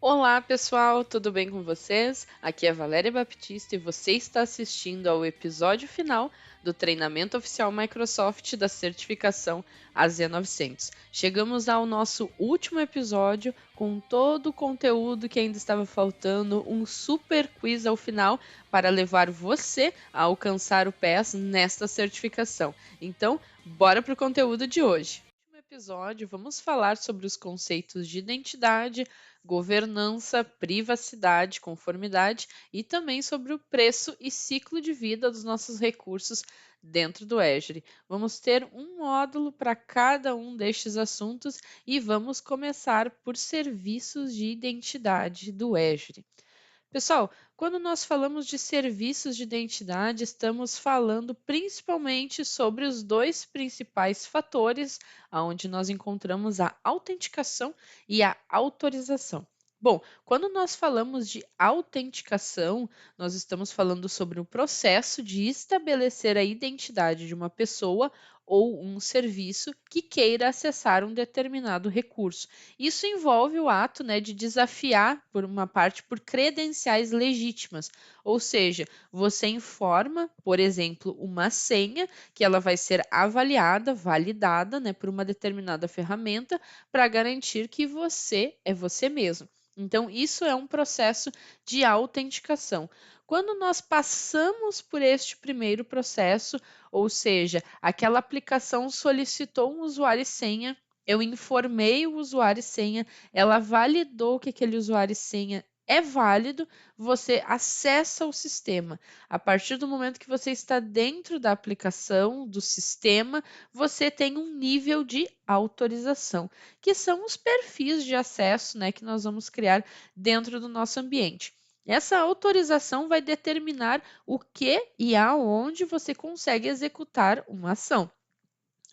Olá, pessoal, tudo bem com vocês? Aqui é Valéria Baptista e você está assistindo ao episódio final do treinamento oficial Microsoft da certificação AZ900. Chegamos ao nosso último episódio com todo o conteúdo que ainda estava faltando, um super quiz ao final para levar você a alcançar o PES nesta certificação. Então, bora para o conteúdo de hoje. No episódio, vamos falar sobre os conceitos de identidade, governança, privacidade, conformidade e também sobre o preço e ciclo de vida dos nossos recursos dentro do Azure. Vamos ter um módulo para cada um destes assuntos e vamos começar por serviços de identidade do Azure. Pessoal, quando nós falamos de serviços de identidade, estamos falando principalmente sobre os dois principais fatores onde nós encontramos a autenticação e a autorização. Bom, quando nós falamos de autenticação, nós estamos falando sobre o processo de estabelecer a identidade de uma pessoa ou um serviço que queira acessar um determinado recurso. Isso envolve o ato, né, de desafiar, por uma parte, por credenciais legítimas, ou seja, você informa, por exemplo, uma senha que ela vai ser avaliada, validada, né, por uma determinada ferramenta para garantir que você é você mesmo. Então, isso é um processo de autenticação. Quando nós passamos por este primeiro processo, ou seja, aquela aplicação solicitou um usuário e senha, eu informei o usuário e senha, ela validou que aquele usuário e senha é válido, você acessa o sistema. A partir do momento que você está dentro da aplicação, do sistema, você tem um nível de autorização, que são os perfis de acesso, né, que nós vamos criar dentro do nosso ambiente. Essa autorização vai determinar o que e aonde você consegue executar uma ação.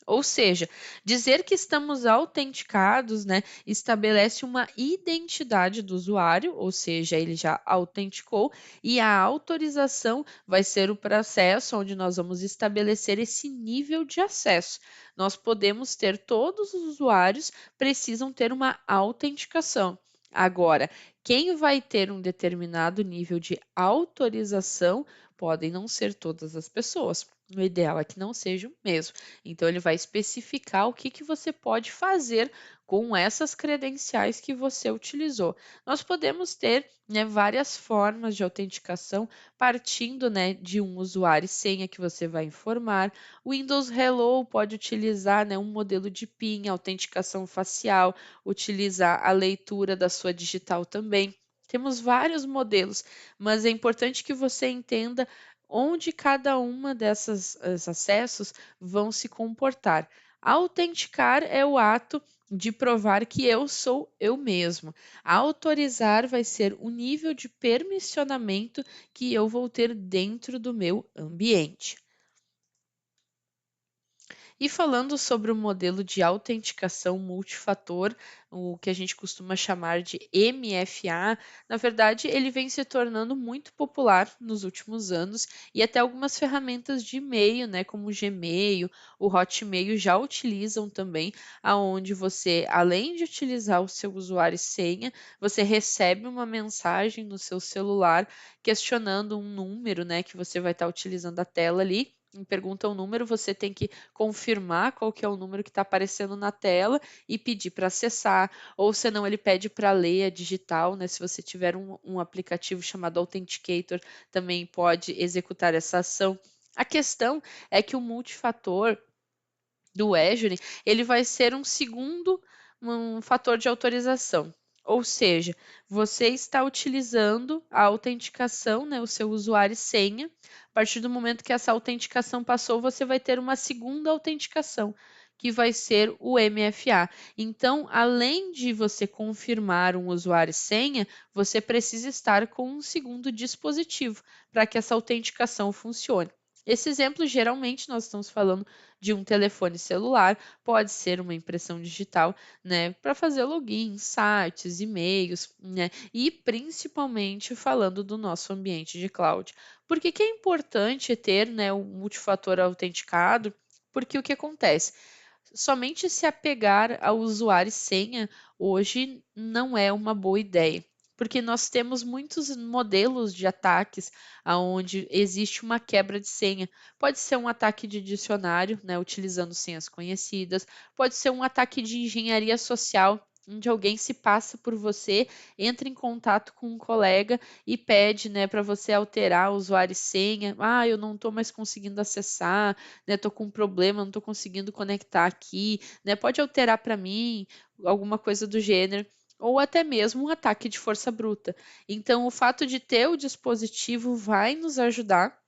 Ou seja, dizer que estamos autenticados, né, estabelece uma identidade do usuário, ou seja, ele já autenticou, e a autorização vai ser o processo onde nós vamos estabelecer esse nível de acesso. Nós podemos ter, todos os usuários precisam ter uma autenticação. Agora, quem vai ter um determinado nível de autorização podem não ser todas as pessoas. O ideal é que não sejam mesmo. Então, ele vai especificar o que você pode fazer com essas credenciais que você utilizou. Nós podemos ter, né, várias formas de autenticação, partindo, né, de um usuário e senha que você vai informar. O Windows Hello pode utilizar, né, um modelo de PIN, autenticação facial, utilizar a leitura da sua digital também. Temos vários modelos, mas é importante que você entenda onde cada uma dessas acessos vão se comportar. Autenticar é o ato de provar que eu sou eu mesmo. Autorizar vai ser o nível de permissionamento que eu vou ter dentro do meu ambiente. E falando sobre o modelo de autenticação multifator, o que a gente costuma chamar de MFA, na verdade ele vem se tornando muito popular nos últimos anos e até algumas ferramentas de e-mail, né, como o Gmail, o Hotmail já utilizam também, aonde você, além de utilizar o seu usuário e senha, você recebe uma mensagem no seu celular questionando um número, né, que você vai estar utilizando a tela ali. Pergunta o número, você tem que confirmar qual que é o número que está aparecendo na tela e pedir para acessar, ou senão ele pede para ler a digital, né? Se você tiver um aplicativo chamado Authenticator, também pode executar essa ação. A questão é que o multifator do Azure, ele vai ser um segundo fator de autorização. Ou seja, você está utilizando a autenticação, né, o seu usuário e senha. A partir do momento que essa autenticação passou, você vai ter uma segunda autenticação, que vai ser o MFA. Então, além de você confirmar um usuário e senha, você precisa estar com um segundo dispositivo para que essa autenticação funcione. Esse exemplo, geralmente, nós estamos falando de um telefone celular, pode ser uma impressão digital, né, para fazer login em sites, e-mails, né, e principalmente falando do nosso ambiente de cloud. Por que que é importante ter, né, o multifator autenticado? Porque o que acontece? Somente se apegar ao usuário e senha hoje não é uma boa ideia. porque nós temos muitos modelos de ataques onde existe uma quebra de senha. Pode ser um ataque de dicionário, né, utilizando senhas conhecidas, pode ser um ataque de engenharia social, onde alguém se passa por você, entra em contato com um colega e pede, né, para você alterar o usuário e senha. Ah, eu não estou mais conseguindo acessar, né, estou com um problema, não estou conseguindo conectar aqui, né, pode alterar para mim, alguma coisa do gênero. Ou até mesmo um ataque de força bruta. Então, o fato de ter o dispositivo vai nos ajudar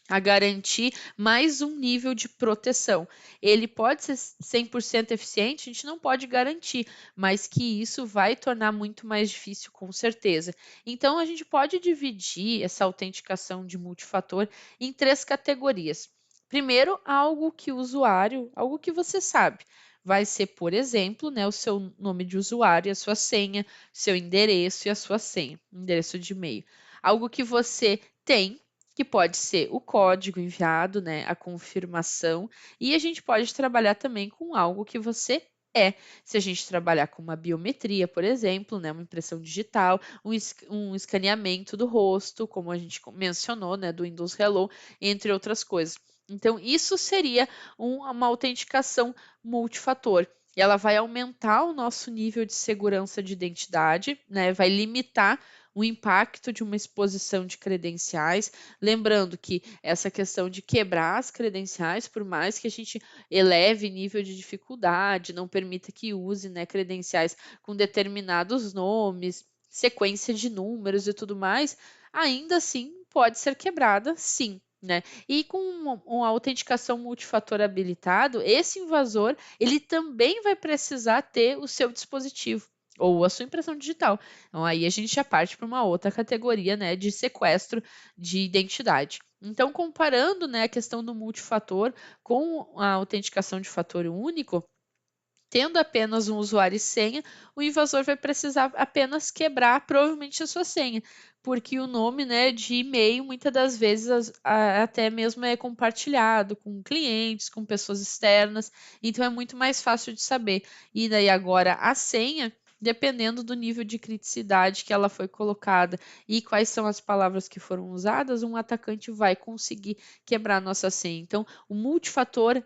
a garantir mais um nível de proteção. Ele pode ser 100% eficiente, a gente não pode garantir, mas que isso vai tornar muito mais difícil, com certeza. Então, a gente pode dividir essa autenticação de multifator em três categorias. Primeiro, algo que o usuário, algo que você sabe. Vai ser, por exemplo, né, o seu nome de usuário, a sua senha, seu endereço e a sua senha, endereço de e-mail. Algo que você tem, que pode ser o código enviado, né, a confirmação, e a gente pode trabalhar também com algo que você é. Se a gente trabalhar com uma biometria, por exemplo, né, uma impressão digital, um escaneamento do rosto, como a gente mencionou, né, do Windows Hello, entre outras coisas. Então, isso seria uma autenticação multifator. E ela vai aumentar o nosso nível de segurança de identidade, né? Vai limitar o impacto de uma exposição de credenciais. Lembrando que essa questão de quebrar as credenciais, por mais que a gente eleve nível de dificuldade, não permita que use, né, credenciais com determinados nomes, sequência de números e tudo mais, ainda assim pode ser quebrada, sim. Né? E com uma autenticação multifator habilitado, esse invasor ele também vai precisar ter o seu dispositivo ou a sua impressão digital. Então aí a gente já parte para uma outra categoria, né, de sequestro de identidade. Então, comparando, né, a questão do multifator com a autenticação de fator único, tendo apenas um usuário e senha, o invasor vai precisar apenas quebrar provavelmente a sua senha, porque o nome, né, de e-mail muitas das vezes até mesmo é compartilhado com clientes, com pessoas externas, então é muito mais fácil de saber. E daí agora a senha, dependendo do nível de criticidade que ela foi colocada e quais são as palavras que foram usadas, um atacante vai conseguir quebrar a nossa senha. Então, o multifator,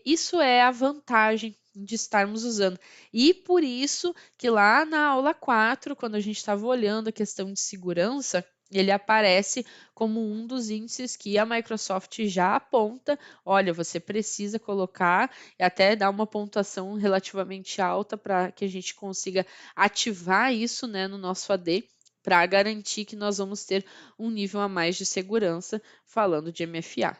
isso é a vantagem de estarmos usando. E por isso que lá na aula 4, quando a gente estava olhando a questão de segurança, ele aparece como um dos índices que a Microsoft já aponta. Olha, você precisa colocar e até dar uma pontuação relativamente alta para que a gente consiga ativar isso, né, no nosso AD, para garantir que nós vamos ter um nível a mais de segurança, falando de MFA.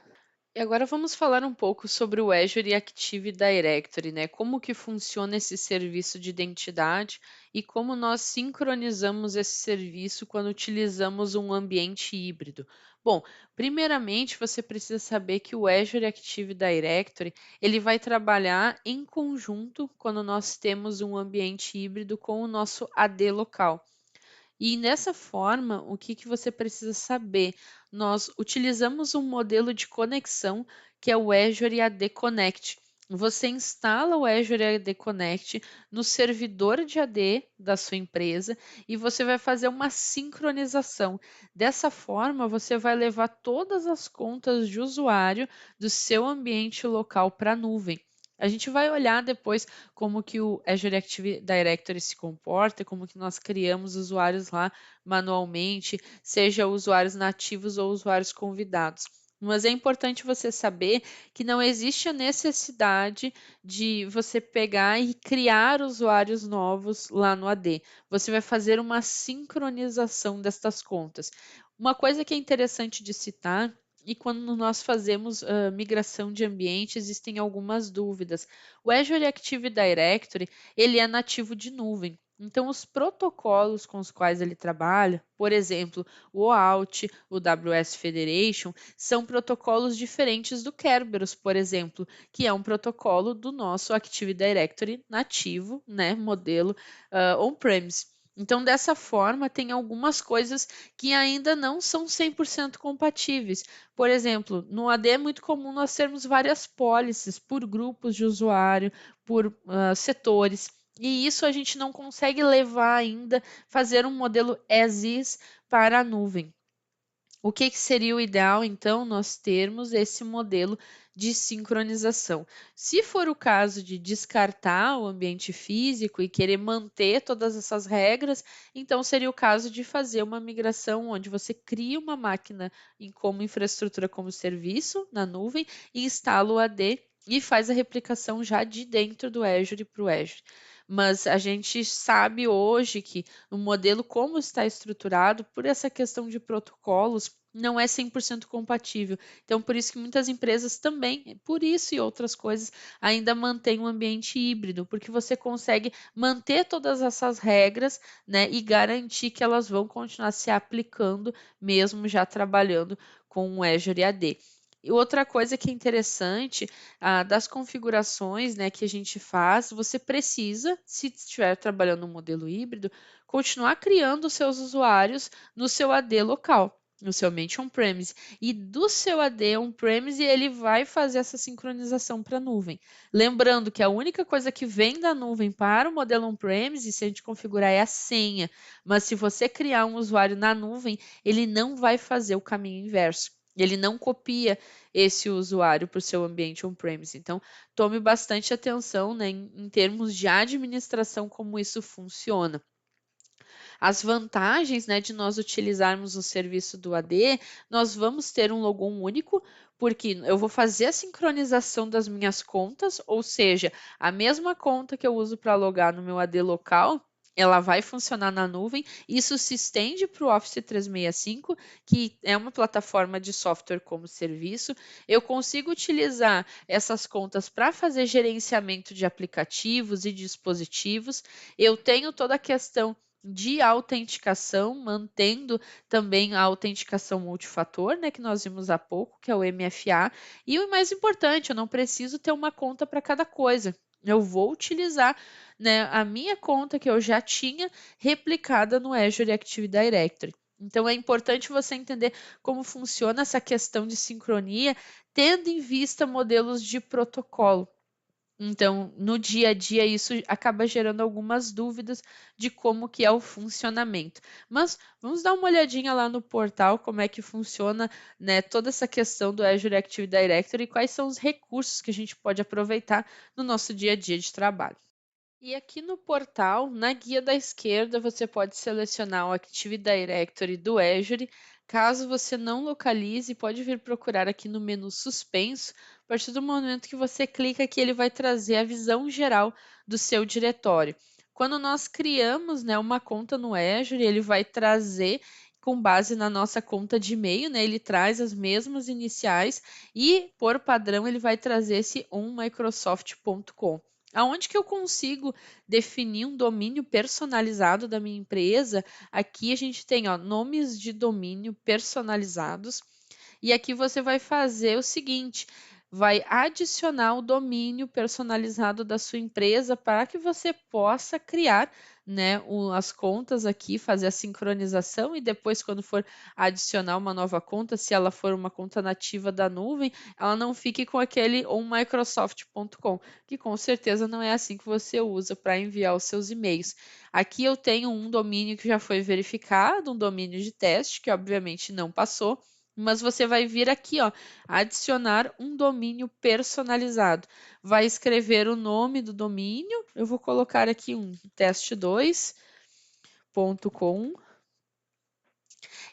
E agora vamos falar um pouco sobre o Azure Active Directory, né? Como que funciona esse serviço de identidade e como nós sincronizamos esse serviço quando utilizamos um ambiente híbrido. Bom, primeiramente você precisa saber que o Azure Active Directory, ele vai trabalhar em conjunto quando nós temos um ambiente híbrido com o nosso AD local. E nessa forma, o que que você precisa saber? Nós utilizamos um modelo de conexão que é o Azure AD Connect. Você instala o Azure AD Connect no servidor de AD da sua empresa e você vai fazer uma sincronização. Dessa forma, você vai levar todas as contas de usuário do seu ambiente local para a nuvem. A gente vai olhar depois como que o Azure Active Directory se comporta, como que nós criamos usuários lá manualmente, seja usuários nativos ou usuários convidados. Mas é importante você saber que não existe a necessidade de você pegar e criar usuários novos lá no AD. Você vai fazer uma sincronização destas contas. Uma coisa que é interessante de citar e quando nós fazemos migração de ambiente, existem algumas dúvidas. O Azure Active Directory, ele é nativo de nuvem. Então, os protocolos com os quais ele trabalha, por exemplo, o OAuth, o WS Federation, são protocolos diferentes do Kerberos, por exemplo, que é um protocolo do nosso Active Directory nativo, né, modelo on-premise. Então, dessa forma, tem algumas coisas que ainda não são 100% compatíveis. Por exemplo, no AD é muito comum nós termos várias policies por grupos de usuário, por setores. E isso a gente não consegue levar ainda, fazer um modelo as is para a nuvem. O que seria o ideal, então, nós termos esse modelo de sincronização? Se for o caso de descartar o ambiente físico e querer manter todas essas regras, então seria o caso de fazer uma migração onde você cria uma máquina como infraestrutura como serviço na nuvem e instala o AD e faz a replicação já de dentro do Azure para o Azure. Mas a gente sabe hoje que o modelo como está estruturado, por essa questão de protocolos, não é 100% compatível. Então, por isso que muitas empresas também, por isso e outras coisas, ainda mantêm um ambiente híbrido, porque você consegue manter todas essas regras, né, e garantir que elas vão continuar se aplicando, mesmo já trabalhando com o Azure AD. E outra coisa que é interessante, das configurações, né, que a gente faz, você precisa, se estiver trabalhando no modelo híbrido, continuar criando os seus usuários no seu AD local, no seu ambiente on-premise. E do seu AD on-premise, ele vai fazer essa sincronização para a nuvem. Lembrando que a única coisa que vem da nuvem para o modelo on-premise, se a gente configurar, é a senha. Mas se você criar um usuário na nuvem, ele não vai fazer o caminho inverso. Ele não copia esse usuário para o seu ambiente on-premise. Então, tome bastante atenção, né, em termos de administração, como isso funciona. As vantagens, né, de nós utilizarmos o serviço do AD, nós vamos ter um logon único, porque eu vou fazer a sincronização das minhas contas, ou seja, a mesma conta que eu uso para logar no meu AD local, ela vai funcionar na nuvem. Isso se estende para o Office 365, que é uma plataforma de software como serviço. Eu consigo utilizar essas contas para fazer gerenciamento de aplicativos e dispositivos. Eu tenho toda a questão de autenticação, mantendo também a autenticação multifator, né, que nós vimos há pouco, que é o MFA. E o mais importante, eu não preciso ter uma conta para cada coisa. Eu vou utilizar, né, a minha conta que eu já tinha replicada no Azure Active Directory. Então é importante você entender como funciona essa questão de sincronia, tendo em vista modelos de protocolo. Então, no dia a dia, isso acaba gerando algumas dúvidas de como que é o funcionamento. Mas vamos dar uma olhadinha lá no portal, como é que funciona, né, toda essa questão do Azure Active Directory e quais são os recursos que a gente pode aproveitar no nosso dia a dia de trabalho. E aqui no portal, na guia da esquerda, você pode selecionar o Active Directory do Azure. Caso você não localize, pode vir procurar aqui no menu suspenso. A partir do momento que você clica aqui, ele vai trazer a visão geral do seu diretório. Quando nós criamos, né, uma conta no Azure, ele vai trazer com base na nossa conta de e-mail, né? Ele traz as mesmas iniciais e, por padrão, ele vai trazer esse onmicrosoft.com. Aonde que eu consigo definir um domínio personalizado da minha empresa? Aqui a gente tem, ó, nomes de domínio personalizados. E aqui você vai fazer o seguinte: vai adicionar o domínio personalizado da sua empresa para que você possa criar, né, as contas aqui, fazer a sincronização e depois, quando for adicionar uma nova conta, se ela for uma conta nativa da nuvem, ela não fique com aquele onmicrosoft.com, que com certeza não é assim que você usa para enviar os seus e-mails. Aqui eu tenho um domínio que já foi verificado, um domínio de teste, que obviamente não passou, mas você vai vir aqui, ó, adicionar um domínio personalizado. Vai escrever o nome do domínio. Eu vou colocar aqui um teste2.com.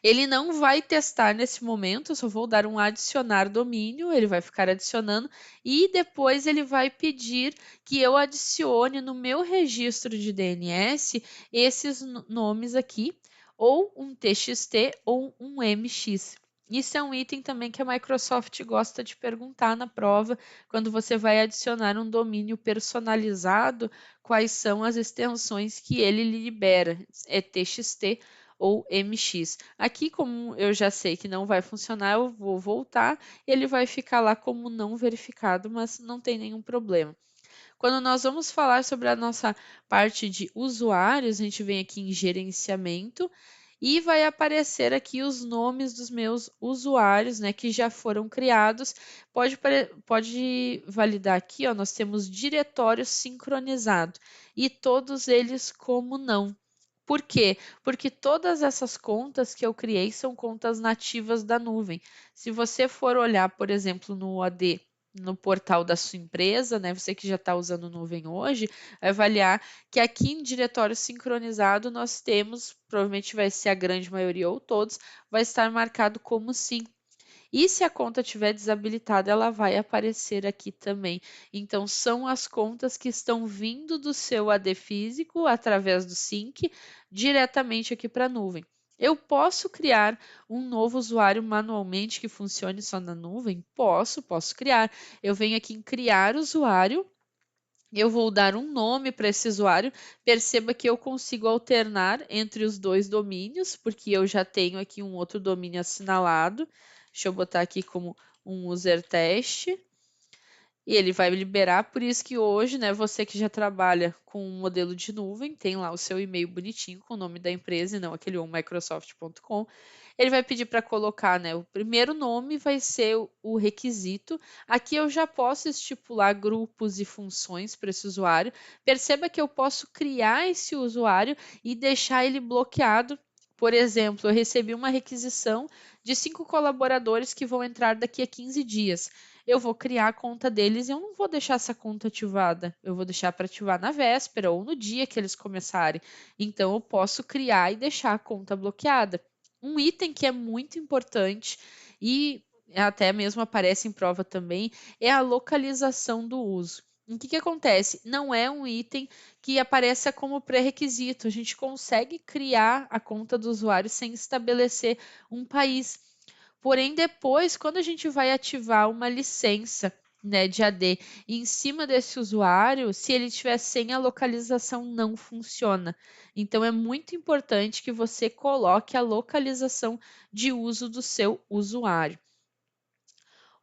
Ele não vai testar nesse momento, eu só vou dar um adicionar domínio, ele vai ficar adicionando e depois ele vai pedir que eu adicione no meu registro de DNS esses nomes aqui, ou um TXT ou um MX. Isso é um item também que a Microsoft gosta de perguntar na prova, quando você vai adicionar um domínio personalizado, quais são as extensões que ele libera, é TXT ou MX. Aqui, como eu já sei que não vai funcionar, eu vou voltar, ele vai ficar lá como não verificado, mas não tem nenhum problema. Quando nós vamos falar sobre a nossa parte de usuários, a gente vem aqui em gerenciamento e vai aparecer aqui os nomes dos meus usuários, né, que já foram criados. Pode validar aqui, ó, nós temos diretório sincronizado e todos eles como não. Por quê? Porque todas essas contas que eu criei são contas nativas da nuvem. Se você for olhar, por exemplo, no AD, no portal da sua empresa, né, você que já está usando nuvem hoje, vai avaliar que aqui em diretório sincronizado nós temos, provavelmente vai ser a grande maioria ou todos, vai estar marcado como sim. E se a conta estiver desabilitada, ela vai aparecer aqui também. Então, são as contas que estão vindo do seu AD físico através do sync diretamente aqui para a nuvem. Eu posso criar um novo usuário manualmente que funcione só na nuvem? Posso criar. Eu venho aqui em criar usuário. Eu vou dar um nome para esse usuário. Perceba que eu consigo alternar entre os dois domínios, porque eu já tenho aqui um outro domínio assinalado. Deixa eu botar aqui como um user teste. E ele vai liberar, por isso que hoje, né, você que já trabalha com um modelo de nuvem, tem lá o seu e-mail bonitinho com o nome da empresa e não aquele microsoft.com. Ele vai pedir para colocar, né, o primeiro nome vai ser o requisito. Aqui eu já posso estipular grupos e funções para esse usuário. Perceba que eu posso criar esse usuário e deixar ele bloqueado. Por exemplo, eu recebi uma requisição de 5 colaboradores que vão entrar daqui a 15 dias. Eu vou criar a conta deles e eu não vou deixar essa conta ativada. Eu vou deixar para ativar na véspera ou no dia que eles começarem. Então, eu posso criar e deixar a conta bloqueada. Um item que é muito importante e até mesmo aparece em prova também é a localização do uso. O que acontece? Não é um item que apareça como pré-requisito. A gente consegue criar a conta do usuário sem estabelecer um país. Porém, depois, quando a gente vai ativar uma licença, né, de AD em cima desse usuário, se ele tiver sem a localização, não funciona. Então, é muito importante que você coloque a localização de uso do seu usuário.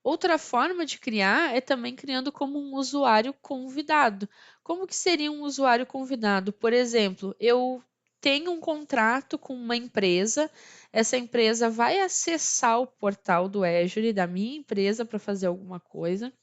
Outra forma de criar é também criando como um usuário convidado. Como que seria um usuário convidado? Por exemplo, eu tenho um contrato com uma empresa, essa empresa vai acessar o portal do Azure da minha empresa para fazer alguma coisa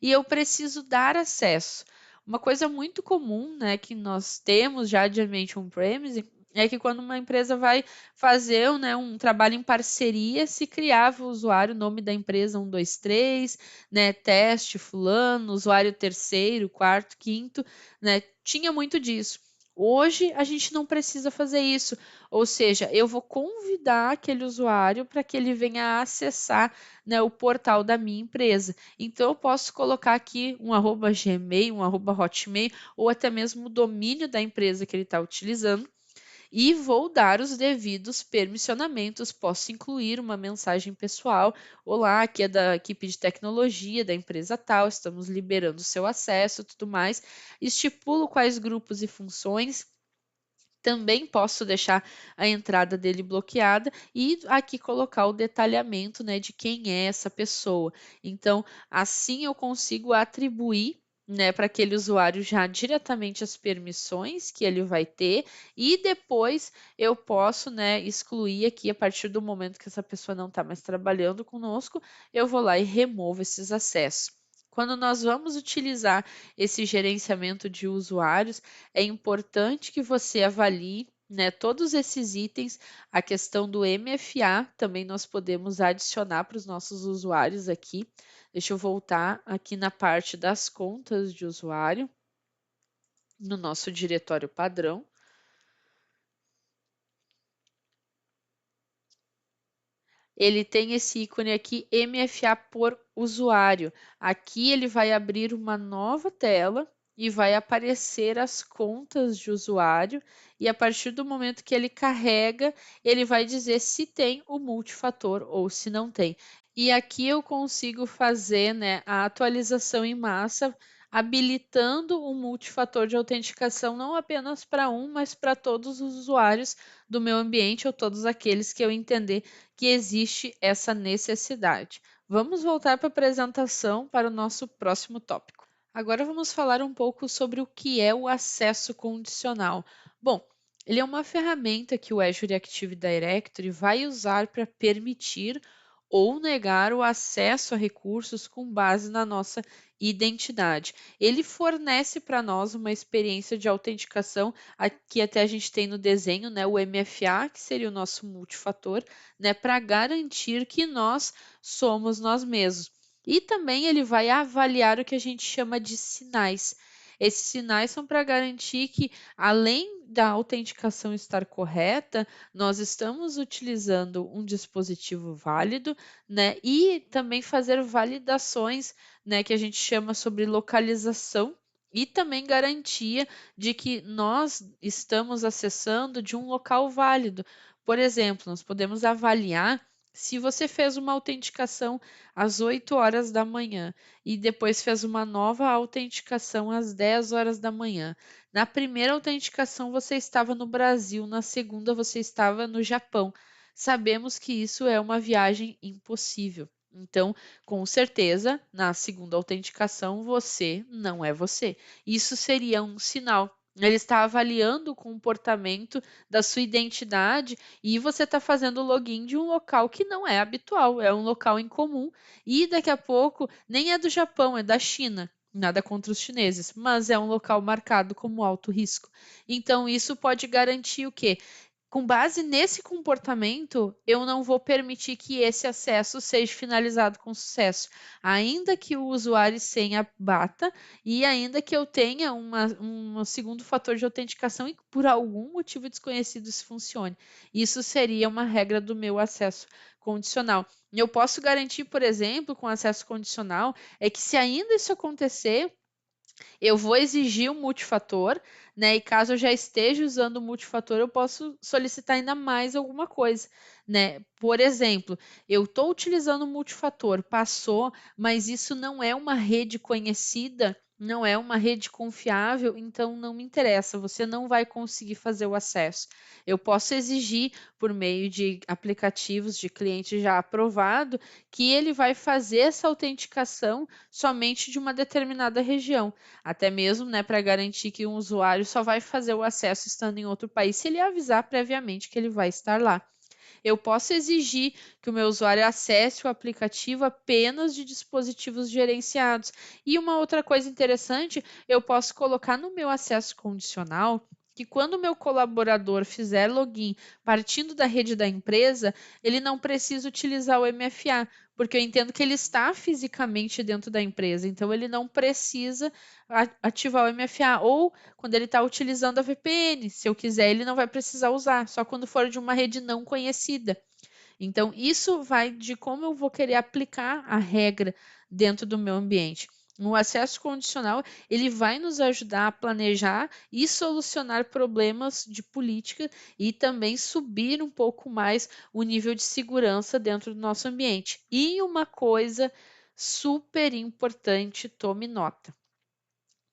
e eu preciso dar acesso. Uma coisa muito comum, né, que nós temos já de ambiente on-premise é que quando uma empresa vai fazer, né, um trabalho em parceria, se criava o usuário, o nome da empresa 123, né, teste fulano, usuário terceiro, quarto, quinto, né, tinha muito disso. Hoje a gente não precisa fazer isso, ou seja, eu vou convidar aquele usuário para que ele venha acessar, né, o portal da minha empresa. Então, eu posso colocar aqui um arroba Gmail, um arroba Hotmail, ou até mesmo o domínio da empresa que ele está utilizando. E vou dar os devidos permissionamentos. Posso incluir uma mensagem pessoal. Olá, aqui é da equipe de tecnologia da empresa tal, estamos liberando o seu acesso, tudo mais. Estipulo quais grupos e funções também posso deixar a entrada dele bloqueada e aqui colocar o detalhamento, né, de quem é essa pessoa. Então, assim eu consigo atribuir, né, para aquele usuário já diretamente as permissões que ele vai ter e depois eu posso, né, excluir aqui a partir do momento que essa pessoa não está mais trabalhando conosco, eu vou lá e removo esses acessos. Quando nós vamos utilizar esse gerenciamento de usuários, é importante que você avalie, né, todos esses itens. A questão do MFA também nós podemos adicionar para os nossos usuários aqui. Deixa eu voltar aqui na parte das contas de usuário, no nosso diretório padrão. Ele tem esse ícone aqui, MFA por usuário. Aqui ele vai abrir uma nova tela e vai aparecer as contas de usuário, e a partir do momento que ele carrega, ele vai dizer se tem o multifator ou se não tem. E aqui eu consigo fazer, né, a atualização em massa, habilitando o multifator de autenticação não apenas para um, mas para todos os usuários do meu ambiente ou todos aqueles que eu entender que existe essa necessidade. Vamos voltar para a apresentação para o nosso próximo tópico. Agora vamos falar um pouco sobre o que é o acesso condicional. Bom, Ele é uma ferramenta que o Azure Active Directory vai usar para permitir ou negar o acesso a recursos com base na nossa identidade. Ele fornece para nós uma experiência de autenticação, aqui até a gente tem no desenho, né, o MFA, que seria o nosso multifator, né, para garantir que nós somos nós mesmos. E também ele vai avaliar o que a gente chama de sinais. Esses sinais são para garantir que, além da autenticação estar correta, nós estamos utilizando um dispositivo válido, né? E também fazer validações, né, que a gente chama sobre localização e também garantia de que nós estamos acessando de um local válido. Por exemplo, nós podemos avaliar se você fez uma autenticação às 8 horas da manhã e depois fez uma nova autenticação às 10 horas da manhã. Na primeira autenticação você estava no Brasil, na segunda você estava no Japão. Sabemos que isso é uma viagem impossível. Então, com certeza, na segunda autenticação você não é você. Isso seria um sinal. Ele está avaliando o comportamento da sua identidade e você está fazendo login de um local que não é habitual, é um local incomum e daqui a pouco nem é do Japão, é da China. Nada contra os chineses, mas é um local marcado como alto risco. Então, isso pode garantir o quê? Com base nesse comportamento, eu não vou permitir que esse acesso seja finalizado com sucesso, ainda que o usuário e senha bata e ainda que eu tenha um segundo fator de autenticação e por algum motivo desconhecido isso funcione. Isso seria uma regra do meu acesso condicional. E eu posso garantir, por exemplo, com acesso condicional, é que se ainda isso acontecer, eu vou exigir um multifator, né? E caso eu já esteja usando o multifator, eu posso solicitar ainda mais alguma coisa, né? Por exemplo, eu estou utilizando o multifator, passou, mas isso não é uma rede conhecida, não é uma rede confiável, então não me interessa, você não vai conseguir fazer o acesso. Eu posso exigir, por meio de aplicativos de cliente já aprovado, que ele vai fazer essa autenticação somente de uma determinada região. Até mesmo, né, para garantir que um usuário só vai fazer o acesso estando em outro país se ele avisar previamente que ele vai estar lá. Eu posso exigir que o meu usuário acesse o aplicativo apenas de dispositivos gerenciados. E uma outra coisa interessante, eu posso colocar no meu acesso condicional que quando o meu colaborador fizer login partindo da rede da empresa, ele não precisa utilizar o MFA, porque eu entendo que ele está fisicamente dentro da empresa, então ele não precisa ativar o MFA. Ou quando ele está utilizando a VPN, se eu quiser, ele não vai precisar usar, só quando for de uma rede não conhecida. Então, isso vai de como eu vou querer aplicar a regra dentro do meu ambiente. O acesso condicional, ele vai nos ajudar a planejar e solucionar problemas de política e também subir um pouco mais o nível de segurança dentro do nosso ambiente. E uma coisa super importante, tome nota.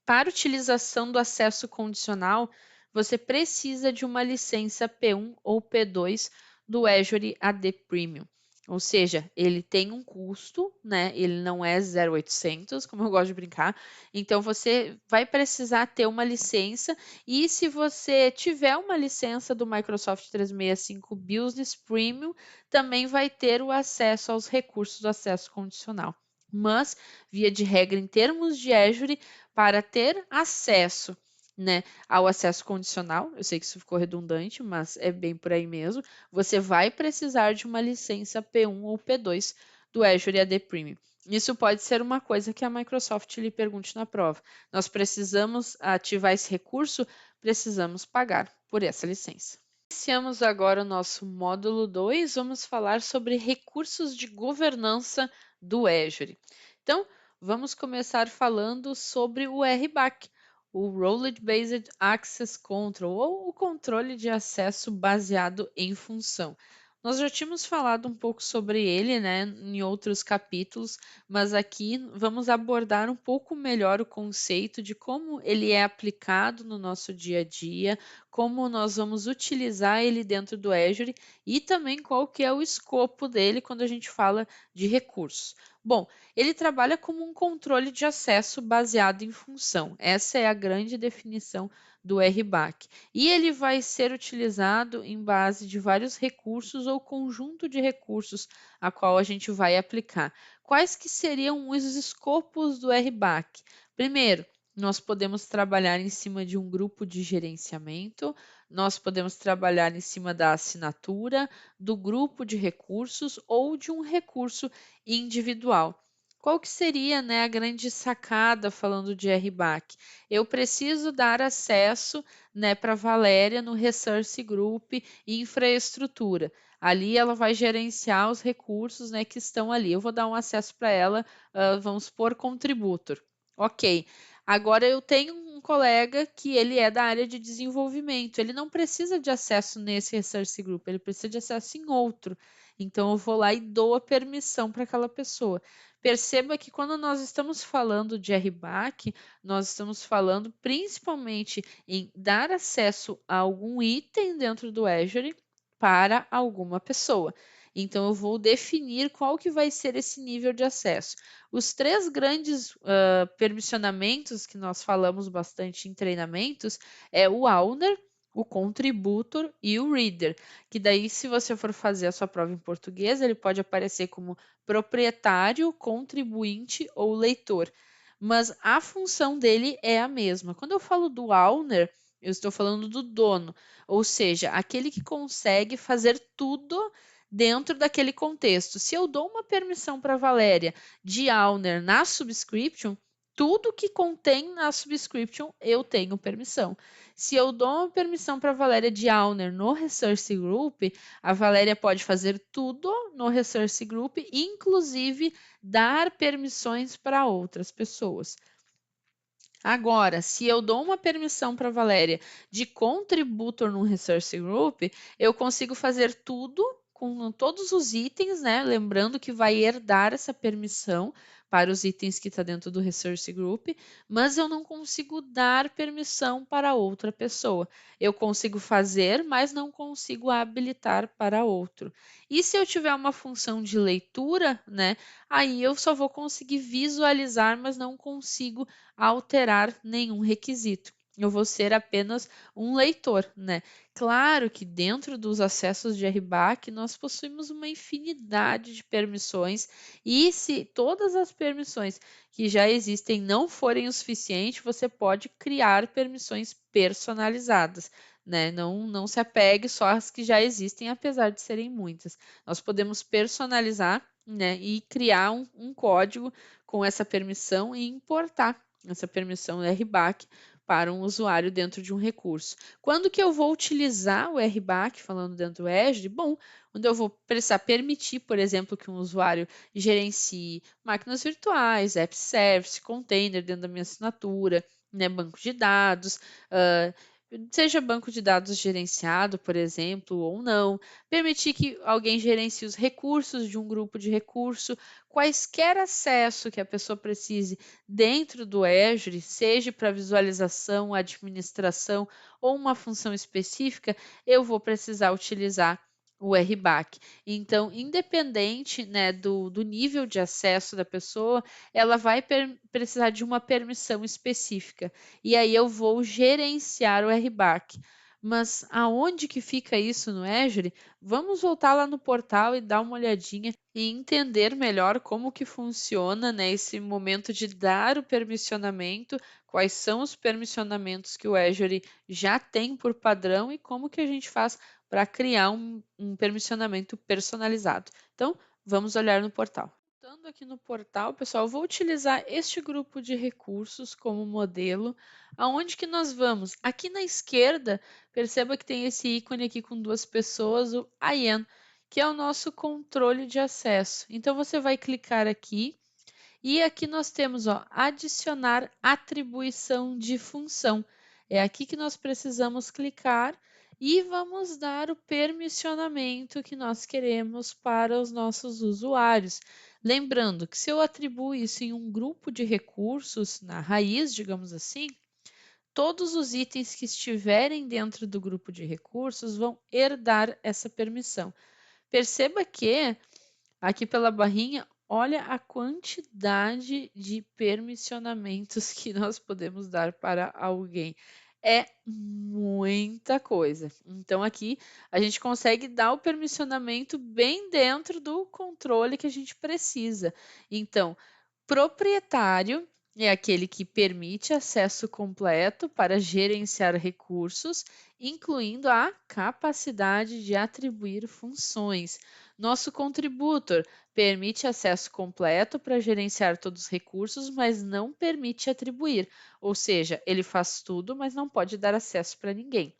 Para utilização do acesso condicional, você precisa de uma licença P1 ou P2 do Azure AD Premium. Ou seja, ele tem um custo, né? Ele não é 0,800, como eu gosto de brincar. Então, você vai precisar ter uma licença. E se você tiver uma licença do Microsoft 365 Business Premium, também vai ter o acesso aos recursos do acesso condicional. Mas, via de regra, em termos de Azure, para ter acesso, né, ao acesso condicional, eu sei que isso ficou redundante, mas é bem por aí mesmo, você vai precisar de uma licença P1 ou P2 do Azure AD Premium. Isso pode ser uma coisa que a Microsoft lhe pergunte na prova. Nós precisamos ativar esse recurso, precisamos pagar por essa licença. Iniciamos agora o nosso módulo 2, vamos falar sobre recursos de governança do Azure. Então, vamos começar falando sobre o RBAC, o Role Based Access Control, ou o controle de acesso baseado em função. Nós já tínhamos falado um pouco sobre ele, né, em outros capítulos, mas aqui vamos abordar um pouco melhor o conceito de como ele é aplicado no nosso dia a dia, como nós vamos utilizar ele dentro do Azure e também qual que é o escopo dele quando a gente fala de recursos. Bom, ele trabalha como um controle de acesso baseado em função. Essa é a grande definição do RBAC. E ele vai ser utilizado em base de vários recursos ou conjunto de recursos a qual a gente vai aplicar. Quais que seriam os escopos do RBAC? Primeiro, nós podemos trabalhar em cima de um grupo de gerenciamento, nós podemos trabalhar em cima da assinatura, do grupo de recursos ou de um recurso individual. Qual que seria, né, a grande sacada falando de RBAC? Eu preciso dar acesso, né, para a Valéria no Resource Group e infraestrutura. Ali ela vai gerenciar os recursos, né, que estão ali. Eu vou dar um acesso para ela, vamos supor, contributor. Ok. Agora eu tenho um colega que ele é da área de desenvolvimento. Ele não precisa de acesso nesse Resource Group, ele precisa de acesso em outro. Então eu vou lá e dou a permissão para aquela pessoa. Perceba que quando nós estamos falando de RBAC, nós estamos falando principalmente em dar acesso a algum item dentro do Azure para alguma pessoa. Então eu vou definir qual que vai ser esse nível de acesso. Os três grandes permissionamentos que nós falamos bastante em treinamentos é o owner, o contributor e o reader, que daí se você for fazer a sua prova em português, ele pode aparecer como proprietário, contribuinte ou leitor, mas a função dele é a mesma. Quando eu falo do owner, eu estou falando do dono, ou seja, aquele que consegue fazer tudo dentro daquele contexto. Se eu dou uma permissão para a Valéria de owner na subscription, tudo que contém na subscription eu tenho permissão. Se eu dou uma permissão para a Valéria de owner no Resource Group, a Valéria pode fazer tudo no Resource Group, inclusive dar permissões para outras pessoas. Agora, se eu dou uma permissão para a Valéria de contributor no Resource Group, eu consigo fazer tudo com todos os itens, né? Lembrando que vai herdar essa permissão para os itens que está dentro do Resource Group, mas eu não consigo dar permissão para outra pessoa. Eu consigo fazer, mas não consigo habilitar para outro. E se eu tiver uma função de leitura, né? Aí eu só vou conseguir visualizar, mas não consigo alterar nenhum requisito. Eu vou ser apenas um leitor, né? Claro que dentro dos acessos de RBAC nós possuímos uma infinidade de permissões e se todas as permissões que já existem não forem o suficiente, você pode criar permissões personalizadas, né? Não se apegue só às que já existem, apesar de serem muitas. Nós podemos personalizar, né, e criar um código com essa permissão e importar essa permissão RBAC para um usuário dentro de um recurso. Quando que eu vou utilizar o RBAC, falando dentro do Azure? Bom, quando eu vou precisar permitir, por exemplo, que um usuário gerencie máquinas virtuais, app service, container dentro da minha assinatura, né, banco de dados, seja banco de dados gerenciado, por exemplo, ou não, permitir que alguém gerencie os recursos de um grupo de recurso, quaisquer acesso que a pessoa precise dentro do Azure, seja para visualização, administração ou uma função específica, eu vou precisar utilizar o RBAC. Então, independente, né, do nível de acesso da pessoa, ela vai precisar de uma permissão específica. E aí eu vou gerenciar o RBAC. Mas aonde que fica isso no Azure? Vamos voltar lá no portal e dar uma olhadinha e entender melhor como que funciona, né, esse momento de dar o permissionamento, quais são os permissionamentos que o Azure já tem por padrão e como que a gente faz para criar um permissionamento personalizado. Então, vamos olhar no portal. Voltando aqui no portal, pessoal, eu vou utilizar este grupo de recursos como modelo. Aonde que nós vamos? Aqui na esquerda, perceba que tem esse ícone aqui com duas pessoas, o IAM, que é o nosso controle de acesso. Então, você vai clicar aqui e aqui nós temos, ó, adicionar atribuição de função. É aqui que nós precisamos clicar e vamos dar o permissionamento que nós queremos para os nossos usuários. Lembrando que se eu atribuo isso em um grupo de recursos, na raiz, digamos assim, todos os itens que estiverem dentro do grupo de recursos vão herdar essa permissão. Perceba que aqui pela barrinha olha a quantidade de permissionamentos que nós podemos dar para alguém. É muita coisa. Então, aqui a gente consegue dar o permissionamento bem dentro do controle que a gente precisa. Então, proprietário é aquele que permite acesso completo para gerenciar recursos, incluindo a capacidade de atribuir funções. Nosso contributor permite acesso completo para gerenciar todos os recursos, mas não permite atribuir, ou seja, ele faz tudo, mas não pode dar acesso para ninguém.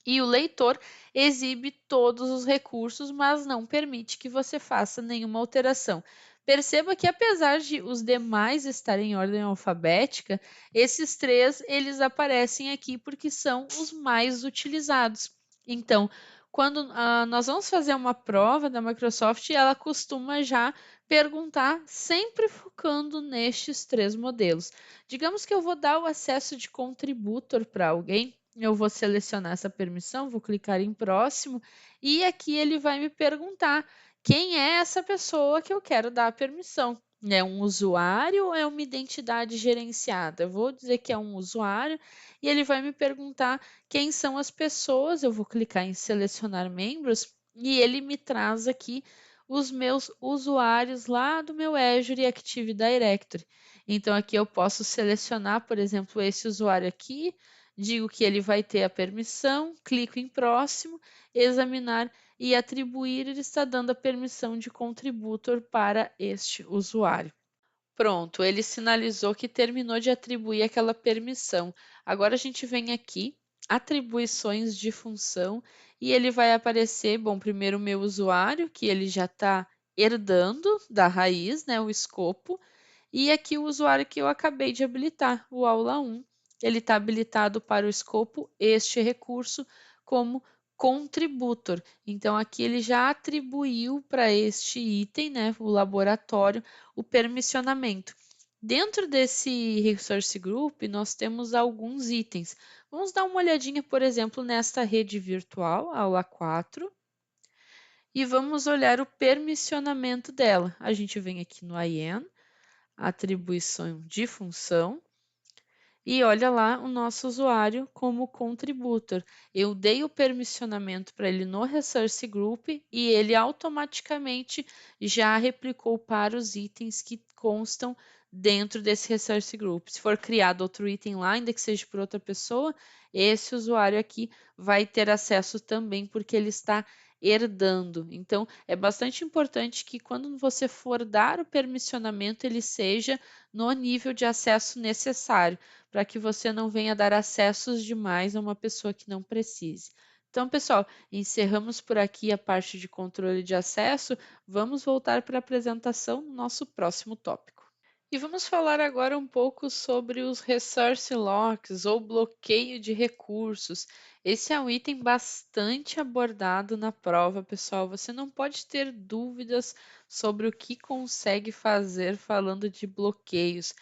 E o leitor exibe todos os recursos, mas não permite que você faça nenhuma alteração. Perceba que apesar de os demais estarem em ordem alfabética, esses três eles aparecem aqui porque são os mais utilizados. Então, quando nós vamos fazer uma prova da Microsoft, ela costuma já perguntar, sempre focando nestes três modelos. Digamos que eu vou dar o acesso de contributor para alguém, eu vou selecionar essa permissão, vou clicar em próximo e aqui ele vai me perguntar quem é essa pessoa que eu quero dar a permissão. É um usuário ou é uma identidade gerenciada? Eu vou dizer que é um usuário e ele vai me perguntar quem são as pessoas. Eu vou clicar em selecionar membros e ele me traz aqui os meus usuários lá do meu Azure Active Directory. Então aqui eu posso selecionar, por exemplo, esse usuário aqui, digo que ele vai ter a permissão, clico em próximo, examinar e atribuir, ele está dando a permissão de contributor para este usuário. Pronto, ele sinalizou que terminou de atribuir aquela permissão. Agora a gente vem aqui, atribuições de função, e ele vai aparecer, bom, primeiro o meu usuário, que ele já está herdando da raiz, né, o escopo, e aqui o usuário que eu acabei de habilitar, o aula 1, ele está habilitado para o escopo este recurso como contributor. Então, aqui ele já atribuiu para este item, né, o laboratório, o permissionamento. Dentro desse Resource Group, nós temos alguns itens. Vamos dar uma olhadinha, por exemplo, nesta rede virtual, aula 4, e vamos olhar o permissionamento dela. A gente vem aqui no IAM, atribuição de função, e olha lá o nosso usuário como contributor. Eu dei o permissionamento para ele no Resource Group e ele automaticamente já replicou para os itens que constam dentro desse Resource Group. Se for criado outro item lá, ainda que seja por outra pessoa, esse usuário aqui vai ter acesso também, porque ele está herdando. Então, é bastante importante que quando você for dar o permissionamento, ele seja no nível de acesso necessário, para que você não venha dar acessos demais a uma pessoa que não precise. Então, pessoal, encerramos por aqui a parte de controle de acesso. Vamos voltar para a apresentação no nosso próximo tópico. E vamos falar agora um pouco sobre os resource locks ou bloqueio de recursos. Esse é um item bastante abordado na prova, pessoal. Você não pode ter dúvidas sobre o que consegue fazer falando de bloqueios.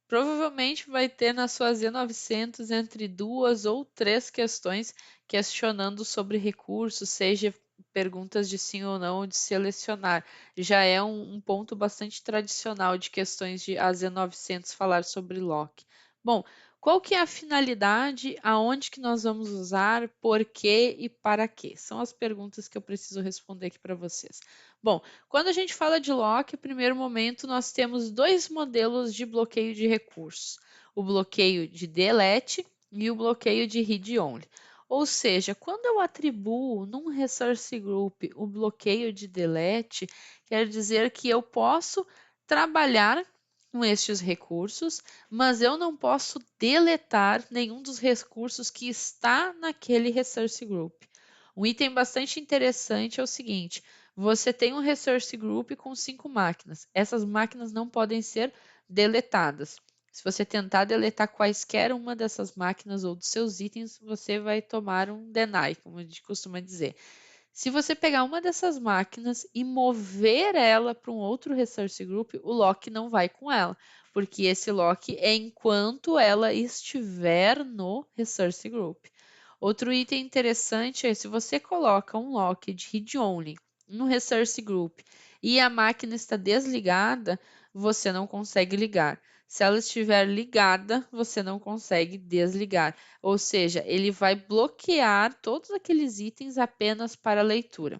Provavelmente vai ter na sua Z900 entre duas ou três questões questionando sobre recursos, seja perguntas de sim ou não, ou de selecionar. Já é um ponto bastante tradicional de questões de AZ900 falar sobre lock. Bom, qual que é a finalidade, aonde que nós vamos usar, por quê e para quê? São as perguntas que eu preciso responder aqui para vocês. Bom, quando a gente fala de lock, no primeiro momento nós temos dois modelos de bloqueio de recursos: o bloqueio de delete e o bloqueio de read-only. Ou seja, quando eu atribuo num resource group o bloqueio de delete, quer dizer que eu posso trabalhar com estes recursos, mas eu não posso deletar nenhum dos recursos que está naquele resource group. Um item bastante interessante é o seguinte: você tem um resource group com 5 máquinas. Essas máquinas não podem ser deletadas. Se você tentar deletar quaisquer uma dessas máquinas ou dos seus itens, você vai tomar um deny, como a gente costuma dizer. Se você pegar uma dessas máquinas e mover ela para um outro resource group, o lock não vai com ela, porque esse lock é enquanto ela estiver no resource group. Outro item interessante é se você coloca um lock de read-only no resource group e a máquina está desligada, você não consegue ligar. Se ela estiver ligada, você não consegue desligar. Ou seja, ele vai bloquear todos aqueles itens apenas para leitura.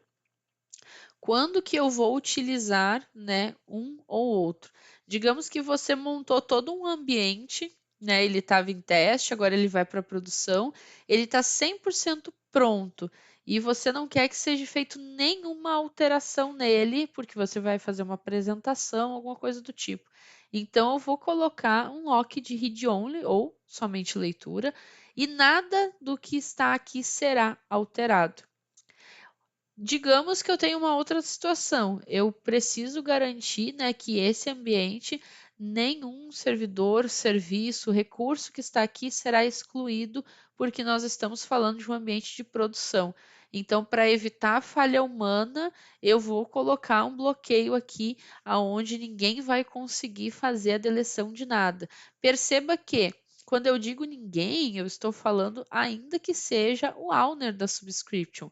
Quando que eu vou utilizar, né, um ou outro? Digamos que você montou todo um ambiente, né, ele estava em teste, agora ele vai para produção, ele está 100% pronto e você não quer que seja feito nenhuma alteração nele, porque você vai fazer uma apresentação, alguma coisa do tipo. Então, eu vou colocar um lock de read only ou somente leitura e nada do que está aqui será alterado. Digamos que eu tenho uma outra situação. Eu preciso garantir, né, que esse ambiente, nenhum servidor, serviço, recurso que está aqui será excluído, porque nós estamos falando de um ambiente de produção. Então, para evitar falha humana, eu vou colocar um bloqueio aqui, aonde ninguém vai conseguir fazer a deleção de nada. Perceba que quando eu digo ninguém, eu estou falando ainda que seja o owner da subscription.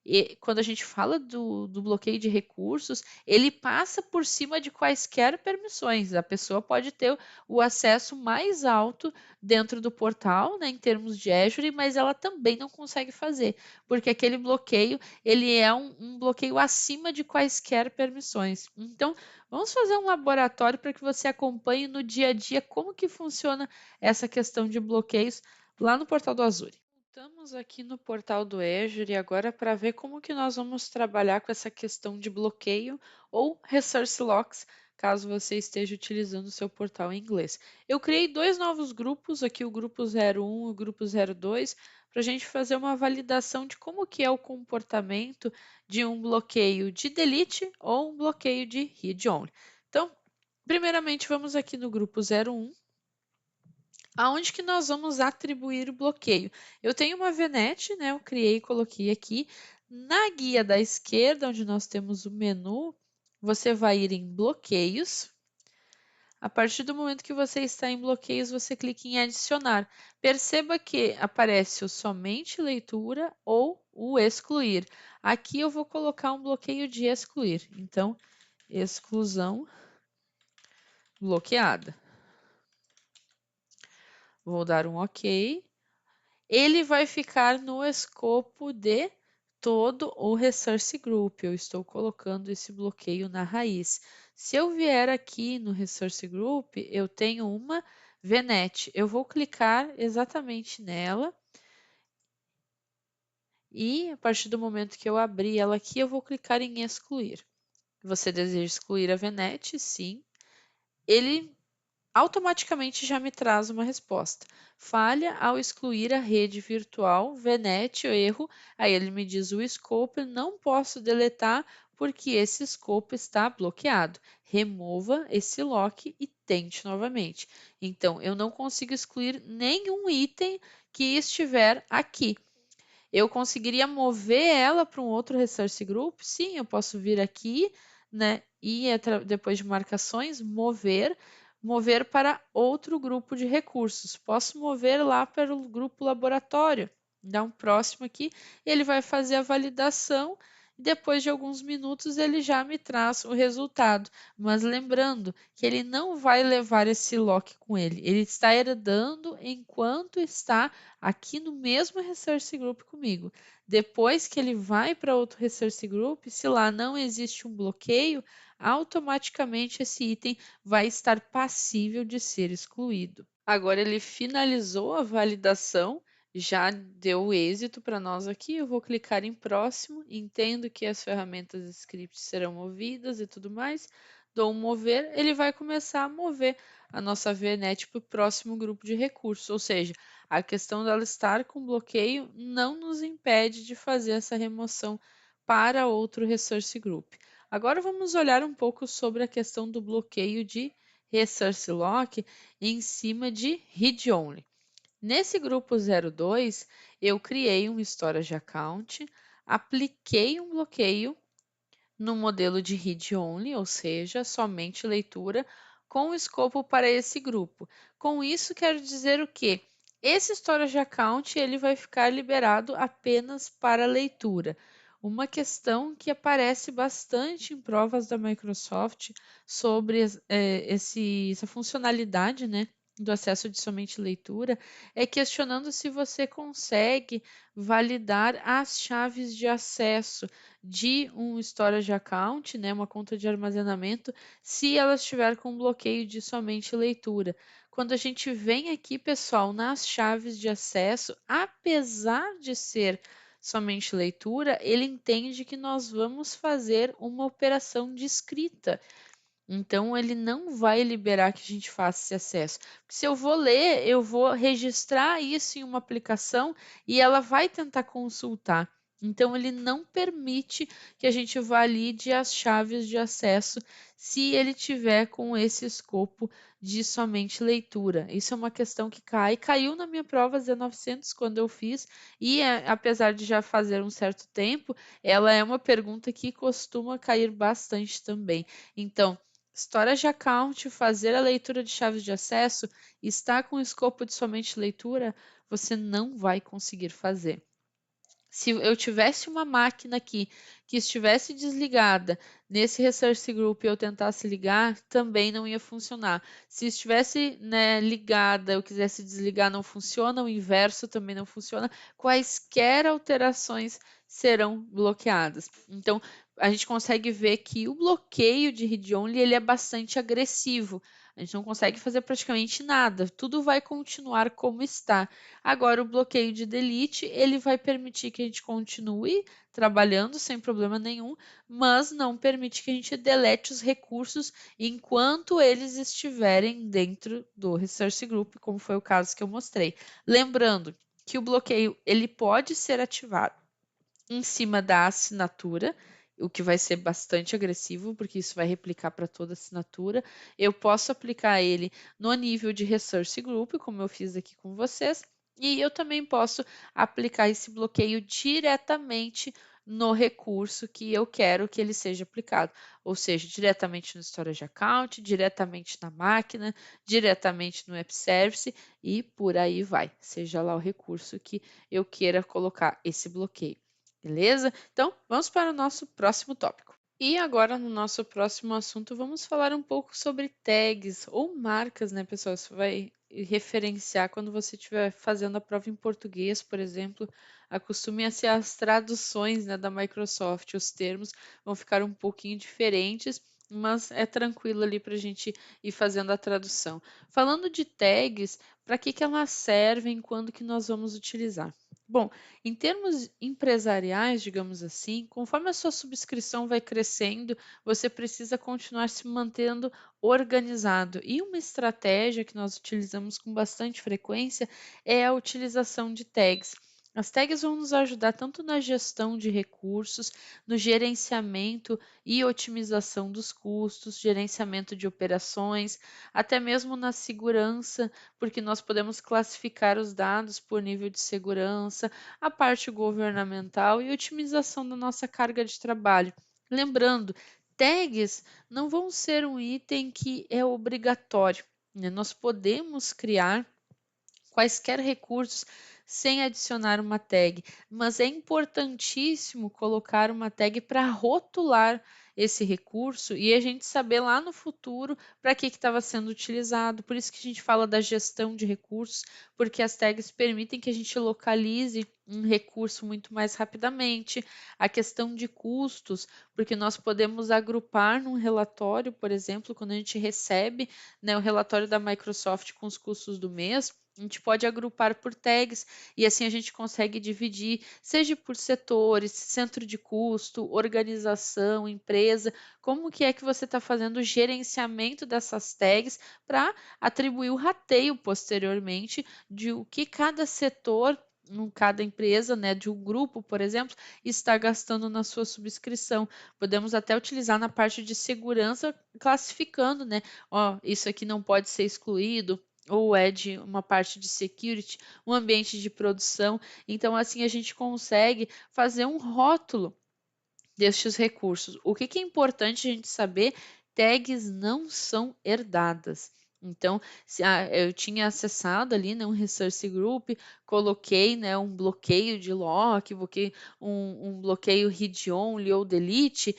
E quando a gente fala do bloqueio de recursos, ele passa por cima de quaisquer permissões. A pessoa pode ter o acesso mais alto dentro do portal, né, em termos de Azure, mas ela também não consegue fazer, porque aquele bloqueio ele é um bloqueio acima de quaisquer permissões. Então, vamos fazer um laboratório para que você acompanhe no dia a dia como que funciona essa questão de bloqueios lá no portal do Azure. Estamos aqui no portal do Azure agora para ver como que nós vamos trabalhar com essa questão de bloqueio ou resource locks, caso você esteja utilizando o seu portal em inglês. Eu criei dois novos grupos, aqui o grupo 01 e o grupo 02, para a gente fazer uma validação de como que é o comportamento de um bloqueio de delete ou um bloqueio de read only. Então, primeiramente, vamos aqui no grupo 01, aonde que nós vamos atribuir o bloqueio. Eu tenho uma VNet, né? Eu criei e coloquei aqui. Na guia da esquerda, onde nós temos o menu, você vai ir em bloqueios. A partir do momento que você está em bloqueios, você clica em adicionar. Perceba que aparece o somente leitura ou o excluir. Aqui eu vou colocar um bloqueio de excluir. Então, exclusão bloqueada. Vou dar um OK. Ele vai ficar no escopo de todo o Resource Group. Eu estou colocando esse bloqueio na raiz. Se eu vier aqui no Resource Group, eu tenho uma VNet. Eu vou clicar exatamente nela. E a partir do momento que eu abrir ela aqui, eu vou clicar em excluir. Você deseja excluir a VNet? Sim. Ele automaticamente já me traz uma resposta. Falha ao excluir a rede virtual, VNet, erro. Aí ele me diz o scope, não posso deletar porque esse scope está bloqueado. Remova esse lock e tente novamente. Então, eu não consigo excluir nenhum item que estiver aqui. Eu conseguiria mover ela para um outro resource group? Sim, eu posso vir aqui, né? E depois de marcações, mover para outro grupo de recursos. Posso mover lá para o grupo laboratório. Dar um próximo aqui, ele vai fazer a validação e depois de alguns minutos ele já me traz o resultado. Mas lembrando que ele não vai levar esse lock com ele. Ele está herdando enquanto está aqui no mesmo Resource Group comigo. Depois que ele vai para outro Resource Group, se lá não existe um bloqueio, automaticamente esse item vai estar passível de ser excluído. Agora ele finalizou a validação, já deu êxito para nós aqui. Eu vou clicar em próximo, entendo que as ferramentas script serão movidas e tudo mais. Dou um mover, ele vai começar a mover a nossa VNet para o próximo grupo de recursos, ou seja, a questão dela estar com bloqueio não nos impede de fazer essa remoção para outro resource group. Agora vamos olhar um pouco sobre a questão do bloqueio de resource lock em cima de read only. Nesse grupo 02, eu criei um storage account, apliquei um bloqueio no modelo de read only, ou seja, somente leitura, com escopo para esse grupo. Com isso, quero dizer o quê? Esse storage account ele vai ficar liberado apenas para leitura. uma questão que aparece bastante em provas da Microsoft sobre essa funcionalidade, né, do acesso de somente leitura, é questionando se você consegue validar as chaves de acesso de um storage account, né, uma conta de armazenamento, se ela estiver com bloqueio de somente leitura. Quando a gente vem aqui, pessoal, nas chaves de acesso, apesar de ser somente leitura, ele entende que nós vamos fazer uma operação de escrita. Então, ele não vai liberar que a gente faça esse acesso. Porque se eu vou ler, eu vou registrar isso em uma aplicação e ela vai tentar consultar. Então, ele não permite que a gente valide as chaves de acesso se ele tiver com esse escopo de somente leitura. Isso é uma questão que caiu na minha prova Z900 quando eu fiz, e apesar de já fazer um certo tempo, ela é uma pergunta que costuma cair bastante também. Então, Storage Account, fazer a leitura de chaves de acesso, está com o escopo de somente leitura, você não vai conseguir fazer. Se eu tivesse uma máquina aqui que estivesse desligada nesse Resource Group e eu tentasse ligar, também não ia funcionar. Se estivesse, né, ligada, eu quisesse desligar, não funciona, o inverso também não funciona. Quaisquer alterações serão bloqueadas. Então, a gente consegue ver que o bloqueio de read-only ele é bastante agressivo. A gente não consegue fazer praticamente nada, tudo vai continuar como está. Agora, o bloqueio de delete, ele vai permitir que a gente continue trabalhando sem problema nenhum, mas não permite que a gente delete os recursos enquanto eles estiverem dentro do Resource Group, como foi o caso que eu mostrei. Lembrando que o bloqueio ele pode ser ativado em cima da assinatura, o que vai ser bastante agressivo, porque isso vai replicar para toda assinatura. Eu posso aplicar ele no nível de Resource Group, como eu fiz aqui com vocês, e eu também posso aplicar esse bloqueio diretamente no recurso que eu quero que ele seja aplicado, ou seja, diretamente no Storage Account, diretamente na máquina, diretamente no App Service e por aí vai, seja lá o recurso que eu queira colocar esse bloqueio. Beleza? Então, vamos para o nosso próximo tópico. E agora, no nosso próximo assunto, vamos falar um pouco sobre tags ou marcas, né, pessoal? Isso vai referenciar quando você estiver fazendo a prova em português, por exemplo, acostume a ser as traduções, né, da Microsoft. Os termos vão ficar um pouquinho diferentes, mas é tranquilo ali para a gente ir fazendo a tradução. Falando de tags, para que elas servem, quando que nós vamos utilizar? Bom, em termos empresariais, digamos assim, conforme a sua subscrição vai crescendo, você precisa continuar se mantendo organizado. E uma estratégia que nós utilizamos com bastante frequência é a utilização de tags. As tags vão nos ajudar tanto na gestão de recursos, no gerenciamento e otimização dos custos, gerenciamento de operações, até mesmo na segurança, porque nós podemos classificar os dados por nível de segurança, a parte governamental e otimização da nossa carga de trabalho. Lembrando, tags não vão ser um item que é obrigatório, né? Nós podemos criar quaisquer recursos sem adicionar uma tag, mas é importantíssimo colocar uma tag para rotular esse recurso e a gente saber lá no futuro para que estava sendo utilizado. Por isso que a gente fala da gestão de recursos, porque as tags permitem que a gente localize um recurso muito mais rapidamente. A questão de custos, porque nós podemos agrupar num relatório, por exemplo, quando a gente recebe, né, o relatório da Microsoft com os custos do mês, a gente pode agrupar por tags e assim a gente consegue dividir, seja por setores, centro de custo, organização, empresa, como que é que você está fazendo o gerenciamento dessas tags para atribuir o rateio posteriormente de o que cada setor cada empresa, né, de um grupo, por exemplo, está gastando na sua subscrição. Podemos até utilizar na parte de segurança, classificando, né? Ó, isso aqui não pode ser excluído, ou é de uma parte de security, um ambiente de produção. Então, assim, a gente consegue fazer um rótulo destes recursos. O que é importante a gente saber? Tags não são herdadas. Então, se eu tinha acessado ali, né, um resource group, coloquei, né, um bloqueio de lock, coloquei um bloqueio read-only ou delete,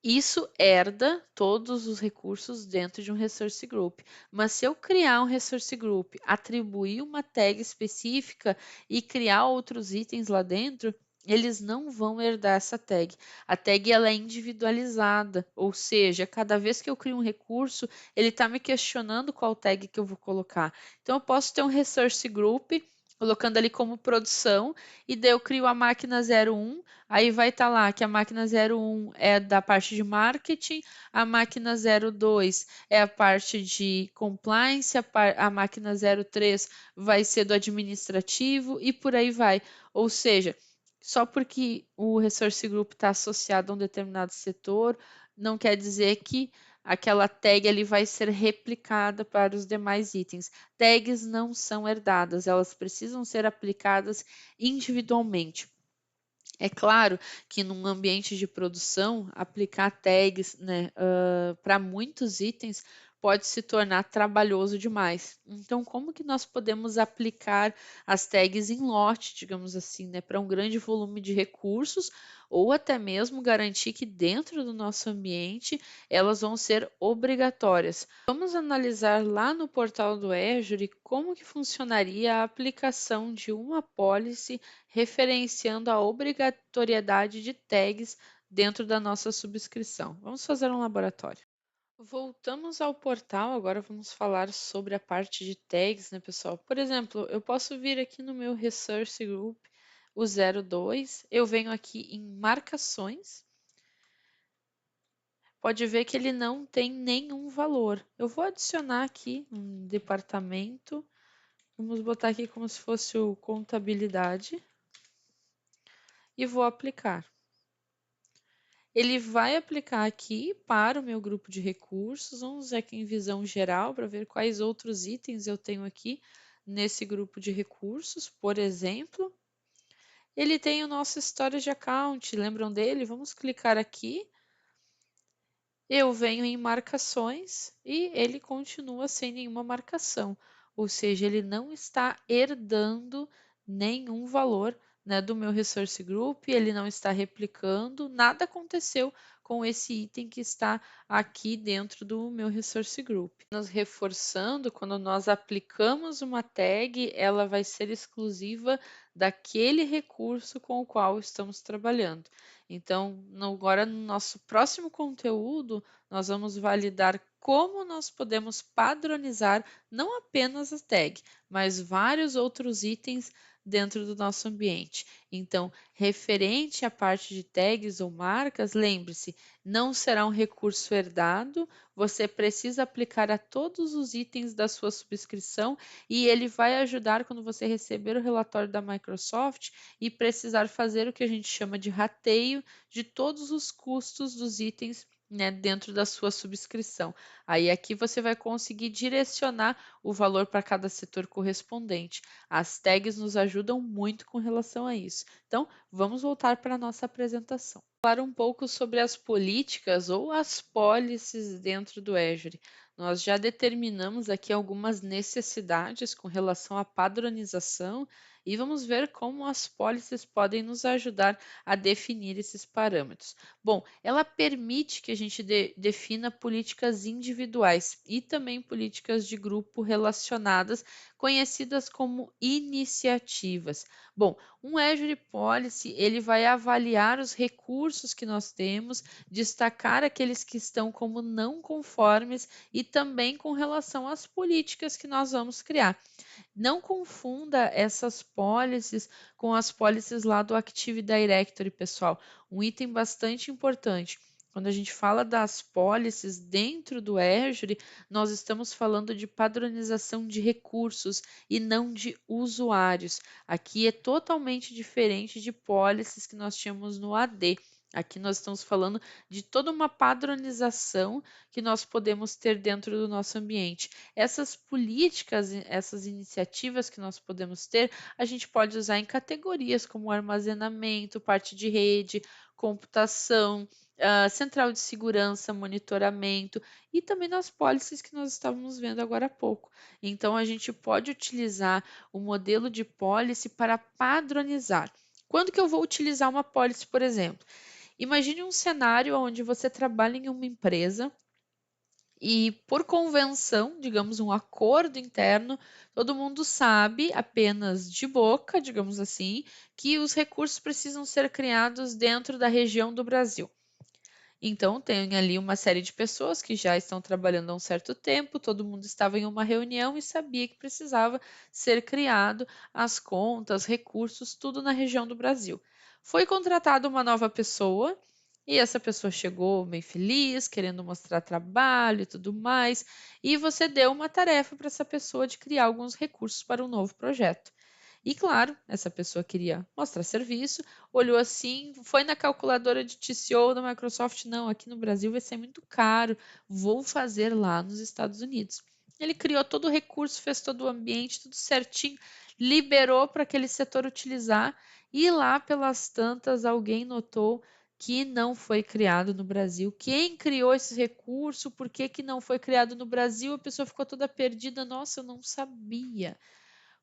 isso herda todos os recursos dentro de um resource group. Mas se eu criar um resource group, atribuir uma tag específica e criar outros itens lá dentro, eles não vão herdar essa tag. A tag ela é individualizada, ou seja, cada vez que eu crio um recurso, ele está me questionando qual tag que eu vou colocar. Então eu posso ter um resource group colocando ali como produção, e daí eu crio a máquina 01. Aí vai estar lá que a máquina 01 é da parte de marketing, a máquina 02 é a parte de compliance, a máquina 03 vai ser do administrativo e por aí vai. Ou seja, só porque o Resource Group está associado a um determinado setor, não quer dizer que aquela tag ali vai ser replicada para os demais itens. Tags não são herdadas, elas precisam ser aplicadas individualmente. É claro que num ambiente de produção, aplicar tags, né, para muitos itens pode se tornar trabalhoso demais. Então, como que nós podemos aplicar as tags em lote, digamos assim, né, para um grande volume de recursos, ou até mesmo garantir que dentro do nosso ambiente elas vão ser obrigatórias? Vamos analisar lá no portal do Azure como que funcionaria a aplicação de uma policy referenciando a obrigatoriedade de tags dentro da nossa subscrição. Vamos fazer um laboratório. Voltamos ao portal, agora vamos falar sobre a parte de tags, né, pessoal? Por exemplo, eu posso vir aqui no meu Resource Group, o 02, eu venho aqui em marcações, pode ver que ele não tem nenhum valor. Eu vou adicionar aqui um departamento, vamos botar aqui como se fosse o contabilidade e vou aplicar. Ele vai aplicar aqui para o meu grupo de recursos. Vamos usar aqui em visão geral para ver quais outros itens eu tenho aqui nesse grupo de recursos. Por exemplo, ele tem o nosso Storage Account. Lembram dele? Vamos clicar aqui. Eu venho em marcações e ele continua sem nenhuma marcação. Ou seja, ele não está herdando nenhum valor, né, do meu Resource Group, ele não está replicando, nada aconteceu com esse item que está aqui dentro do meu Resource Group. Nós reforçando, quando nós aplicamos uma tag, ela vai ser exclusiva daquele recurso com o qual estamos trabalhando. Então, agora no nosso próximo conteúdo, nós vamos validar como nós podemos padronizar não apenas a tag, mas vários outros itens dentro do nosso ambiente. Então, referente à parte de tags ou marcas, lembre-se, não será um recurso herdado, você precisa aplicar a todos os itens da sua subscrição e ele vai ajudar quando você receber o relatório da Microsoft e precisar fazer o que a gente chama de rateio de todos os custos dos itens, né, dentro da sua subscrição. Aí aqui você vai conseguir direcionar o valor para cada setor correspondente. As tags nos ajudam muito com relação a isso. Então, vamos voltar para a nossa apresentação. Falar um pouco sobre as políticas ou as policies dentro do Azure. Nós já determinamos aqui algumas necessidades com relação à padronização e vamos ver como as policies podem nos ajudar a definir esses parâmetros. Bom, ela permite que a gente defina políticas individuais e também políticas de grupo relacionadas, conhecidas como iniciativas. Bom, um Azure Policy, ele vai avaliar os recursos que nós temos, destacar aqueles que estão como não conformes e também com relação às políticas que nós vamos criar. Não confunda essas policies com as policies lá do Active Directory, pessoal. Um item bastante importante. Quando a gente fala das policies dentro do Azure, nós estamos falando de padronização de recursos e não de usuários. Aqui é totalmente diferente de policies que nós tínhamos no AD. Aqui nós estamos falando de toda uma padronização que nós podemos ter dentro do nosso ambiente. Essas políticas, essas iniciativas que nós podemos ter, a gente pode usar em categorias como armazenamento, parte de rede, computação, central de segurança, monitoramento e também nas policies que nós estávamos vendo agora há pouco. Então, a gente pode utilizar o modelo de policy para padronizar. Quando que eu vou utilizar uma policy, por exemplo? Imagine um cenário onde você trabalha em uma empresa e, por convenção, digamos, um acordo interno, todo mundo sabe, apenas de boca, digamos assim, que os recursos precisam ser criados dentro da região do Brasil. Então, tem ali uma série de pessoas que já estão trabalhando há um certo tempo, todo mundo estava em uma reunião e sabia que precisava ser criado as contas, recursos, tudo na região do Brasil. Foi contratada uma nova pessoa e essa pessoa chegou bem feliz, querendo mostrar trabalho e tudo mais, e você deu uma tarefa para essa pessoa de criar alguns recursos para um novo projeto. E claro, essa pessoa queria mostrar serviço, olhou assim, foi na calculadora de TCO da Microsoft, não, aqui no Brasil vai ser muito caro, vou fazer lá nos Estados Unidos. Ele criou todo o recurso, fez todo o ambiente, tudo certinho, liberou para aquele setor utilizar e lá pelas tantas alguém notou que não foi criado no Brasil. Quem criou esse recurso? Por que, que não foi criado no Brasil? A pessoa ficou toda perdida. Nossa, eu não sabia.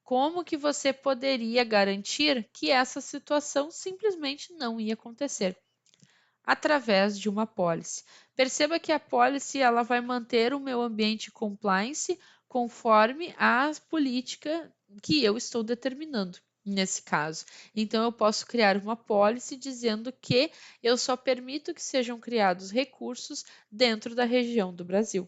Como que você poderia garantir que essa situação simplesmente não ia acontecer? Através de uma policy. Perceba que a policy ela vai manter o meu ambiente compliance conforme a política que eu estou determinando nesse caso. Então, eu posso criar uma policy dizendo que eu só permito que sejam criados recursos dentro da região do Brasil.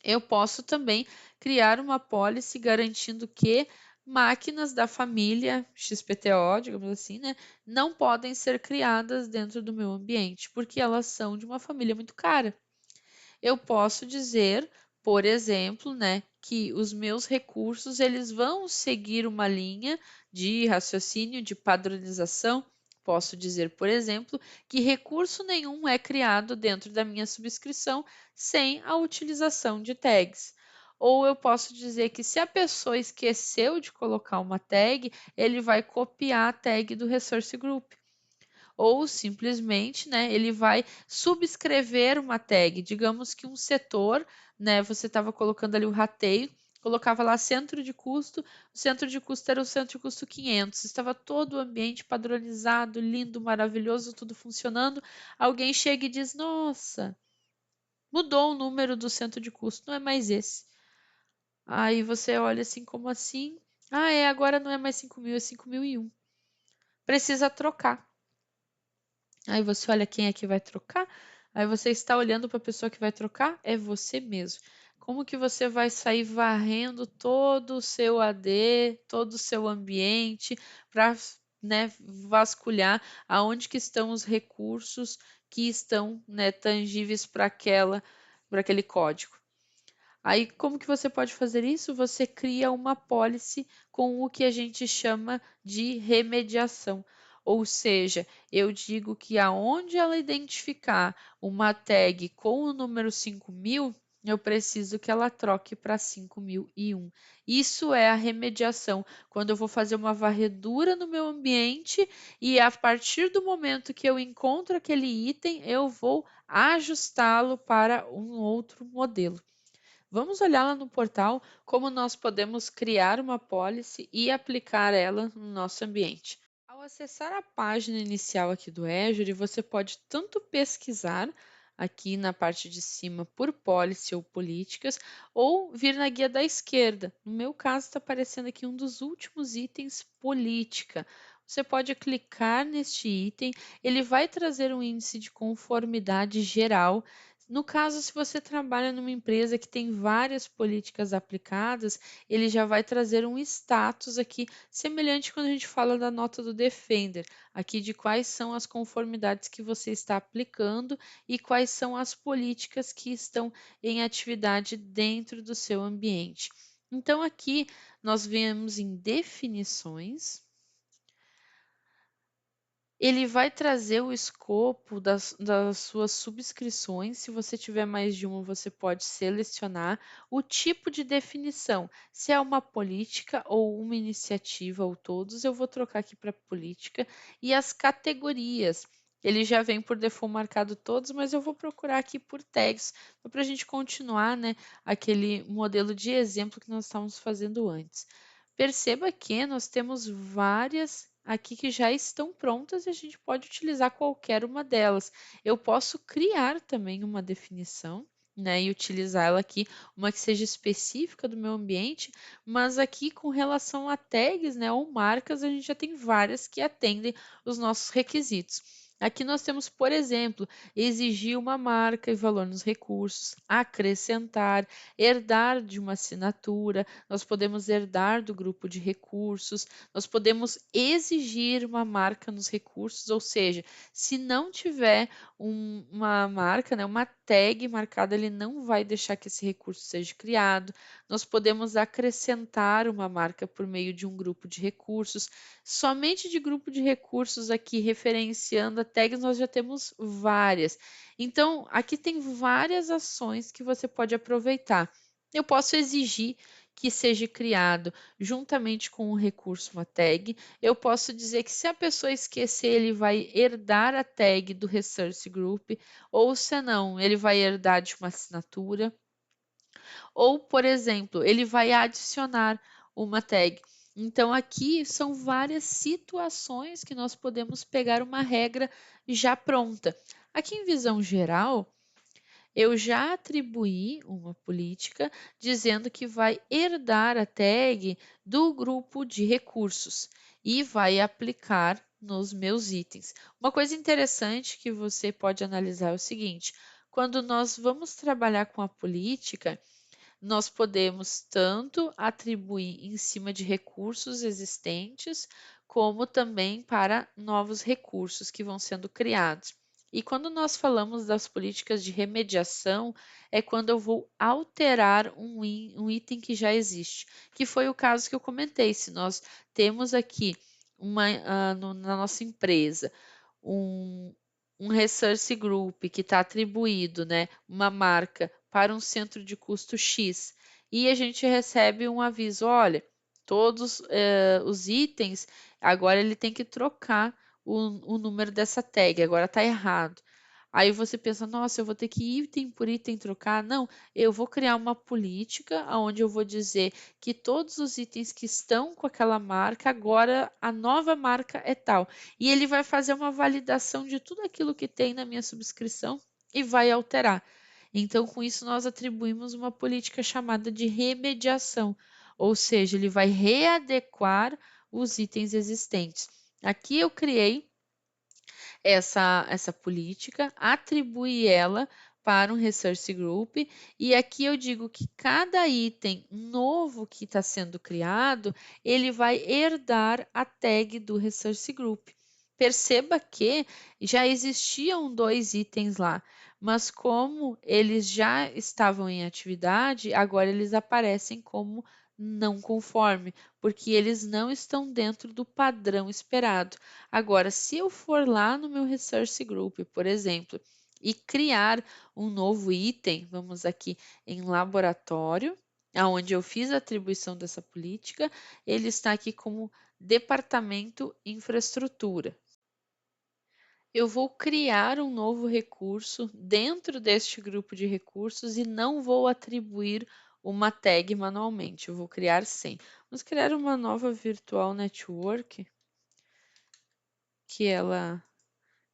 Eu posso também criar uma policy garantindo que máquinas da família XPTO, digamos assim, né, não podem ser criadas dentro do meu ambiente, porque elas são de uma família muito cara. Eu posso dizer, por exemplo, né, que os meus recursos eles vão seguir uma linha de raciocínio, de padronização. Posso dizer, por exemplo, que recurso nenhum é criado dentro da minha subscrição sem a utilização de tags. Ou eu posso dizer que se a pessoa esqueceu de colocar uma tag, ele vai copiar a tag do Resource Group ou simplesmente, né, ele vai subscrever uma tag. Digamos que um setor, né, você estava colocando ali o rateio, colocava lá centro de custo, o centro de custo era o centro de custo 500, estava todo o ambiente padronizado, lindo, maravilhoso, tudo funcionando. Alguém chega e diz: Nossa, mudou o número do centro de custo, não é mais esse. Aí você olha assim, como assim? Ah, é, agora não é mais 5.000, é 5.001. Precisa trocar. Aí você olha quem é que vai trocar, aí você está olhando para a pessoa que vai trocar, é você mesmo. Como que você vai sair varrendo todo o seu AD, todo o seu ambiente para, né, vasculhar aonde que estão os recursos que estão, né, tangíveis para aquele código. Aí, como que você pode fazer isso? Você cria uma policy com o que a gente chama de remediação. Ou seja, eu digo que aonde ela identificar uma tag com o número 5.000, eu preciso que ela troque para 5.001. Isso é a remediação, quando eu vou fazer uma varredura no meu ambiente e a partir do momento que eu encontro aquele item, eu vou ajustá-lo para um outro modelo. Vamos olhar lá no portal como nós podemos criar uma policy e aplicar ela no nosso ambiente. Ao acessar a página inicial aqui do Azure, você pode tanto pesquisar aqui na parte de cima por policy ou políticas, ou vir na guia da esquerda. No meu caso, está aparecendo aqui um dos últimos itens, política. Você pode clicar neste item, ele vai trazer um índice de conformidade geral. No caso, se você trabalha numa empresa que tem várias políticas aplicadas, ele já vai trazer um status aqui, semelhante quando a gente fala da nota do Defender, aqui de quais são as conformidades que você está aplicando e quais são as políticas que estão em atividade dentro do seu ambiente. Então, aqui nós vemos em definições. Ele vai trazer o escopo das suas subscrições. Se você tiver mais de uma, você pode selecionar o tipo de definição. Se é uma política ou uma iniciativa ou todos, eu vou trocar aqui para política. E as categorias. Ele já vem por default marcado todos, mas eu vou procurar aqui por tags, para a gente continuar, né, aquele modelo de exemplo que nós estávamos fazendo antes. Perceba que nós temos várias aqui que já estão prontas e a gente pode utilizar qualquer uma delas. Eu posso criar também uma definição, né, e utilizar ela aqui, uma que seja específica do meu ambiente, mas aqui com relação a tags, né, ou marcas, a gente já tem várias que atendem os nossos requisitos. Aqui nós temos, por exemplo, exigir uma marca e valor nos recursos, acrescentar, herdar de uma assinatura, nós podemos herdar do grupo de recursos, nós podemos exigir uma marca nos recursos, ou seja, se não tiver uma marca, né, uma tag marcada, ele não vai deixar que esse recurso seja criado. Nós podemos acrescentar uma marca por meio de um grupo de recursos. Somente de grupo de recursos aqui, referenciando a tags, nós já temos várias. Então, aqui tem várias ações que você pode aproveitar. Eu posso exigir que seja criado juntamente com o recurso uma tag. Eu posso dizer que se a pessoa esquecer, ele vai herdar a tag do Resource Group, ou se não, ele vai herdar de uma assinatura. Ou, por exemplo, ele vai adicionar uma tag. Então, aqui são várias situações que nós podemos pegar uma regra já pronta. Aqui em visão geral, eu já atribuí uma política dizendo que vai herdar a tag do grupo de recursos e vai aplicar nos meus itens. Uma coisa interessante que você pode analisar é o seguinte: quando nós vamos trabalhar com a política, nós podemos tanto atribuir em cima de recursos existentes, como também para novos recursos que vão sendo criados. E quando nós falamos das políticas de remediação, é quando eu vou alterar um item que já existe, que foi o caso que eu comentei. Se nós temos aqui na nossa empresa um, um resource group que está atribuído, né, uma marca para um centro de custo X, e a gente recebe um aviso, olha, todos os itens, agora ele tem que trocar o número dessa tag, agora está errado. Aí você pensa, nossa, eu vou ter que item por item trocar. Não, eu vou criar uma política onde eu vou dizer que todos os itens que estão com aquela marca, agora a nova marca é tal. E ele vai fazer uma validação de tudo aquilo que tem na minha subscrição e vai alterar. Então, com isso, nós atribuímos uma política chamada de remediação, ou seja, ele vai readequar os itens existentes. Aqui eu criei essa política, atribui ela para um Resource Group, e aqui eu digo que cada item novo que está sendo criado, ele vai herdar a tag do Resource Group. Perceba que já existiam dois itens lá, mas como eles já estavam em atividade, agora eles aparecem como não conforme, porque eles não estão dentro do padrão esperado. Agora, se eu for lá no meu Resource Group, por exemplo, e criar um novo item, vamos aqui em laboratório, aonde eu fiz a atribuição dessa política, ele está aqui como departamento infraestrutura. Eu vou criar um novo recurso dentro deste grupo de recursos e não vou atribuir uma tag manualmente, eu vou criar sem. Vamos criar uma nova virtual network, que ela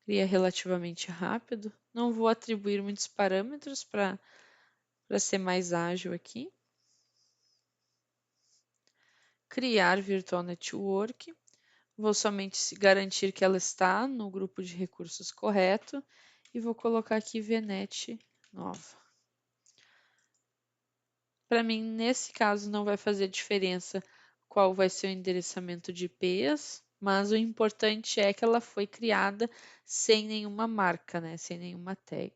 cria relativamente rápido. Não vou atribuir muitos parâmetros para ser mais ágil aqui. Criar Virtual Network. Vou somente garantir que ela está no grupo de recursos correto e vou colocar aqui VNet nova. Para mim, nesse caso, não vai fazer diferença qual vai ser o endereçamento de IPs, mas o importante é que ela foi criada sem nenhuma marca, né? Sem nenhuma tag.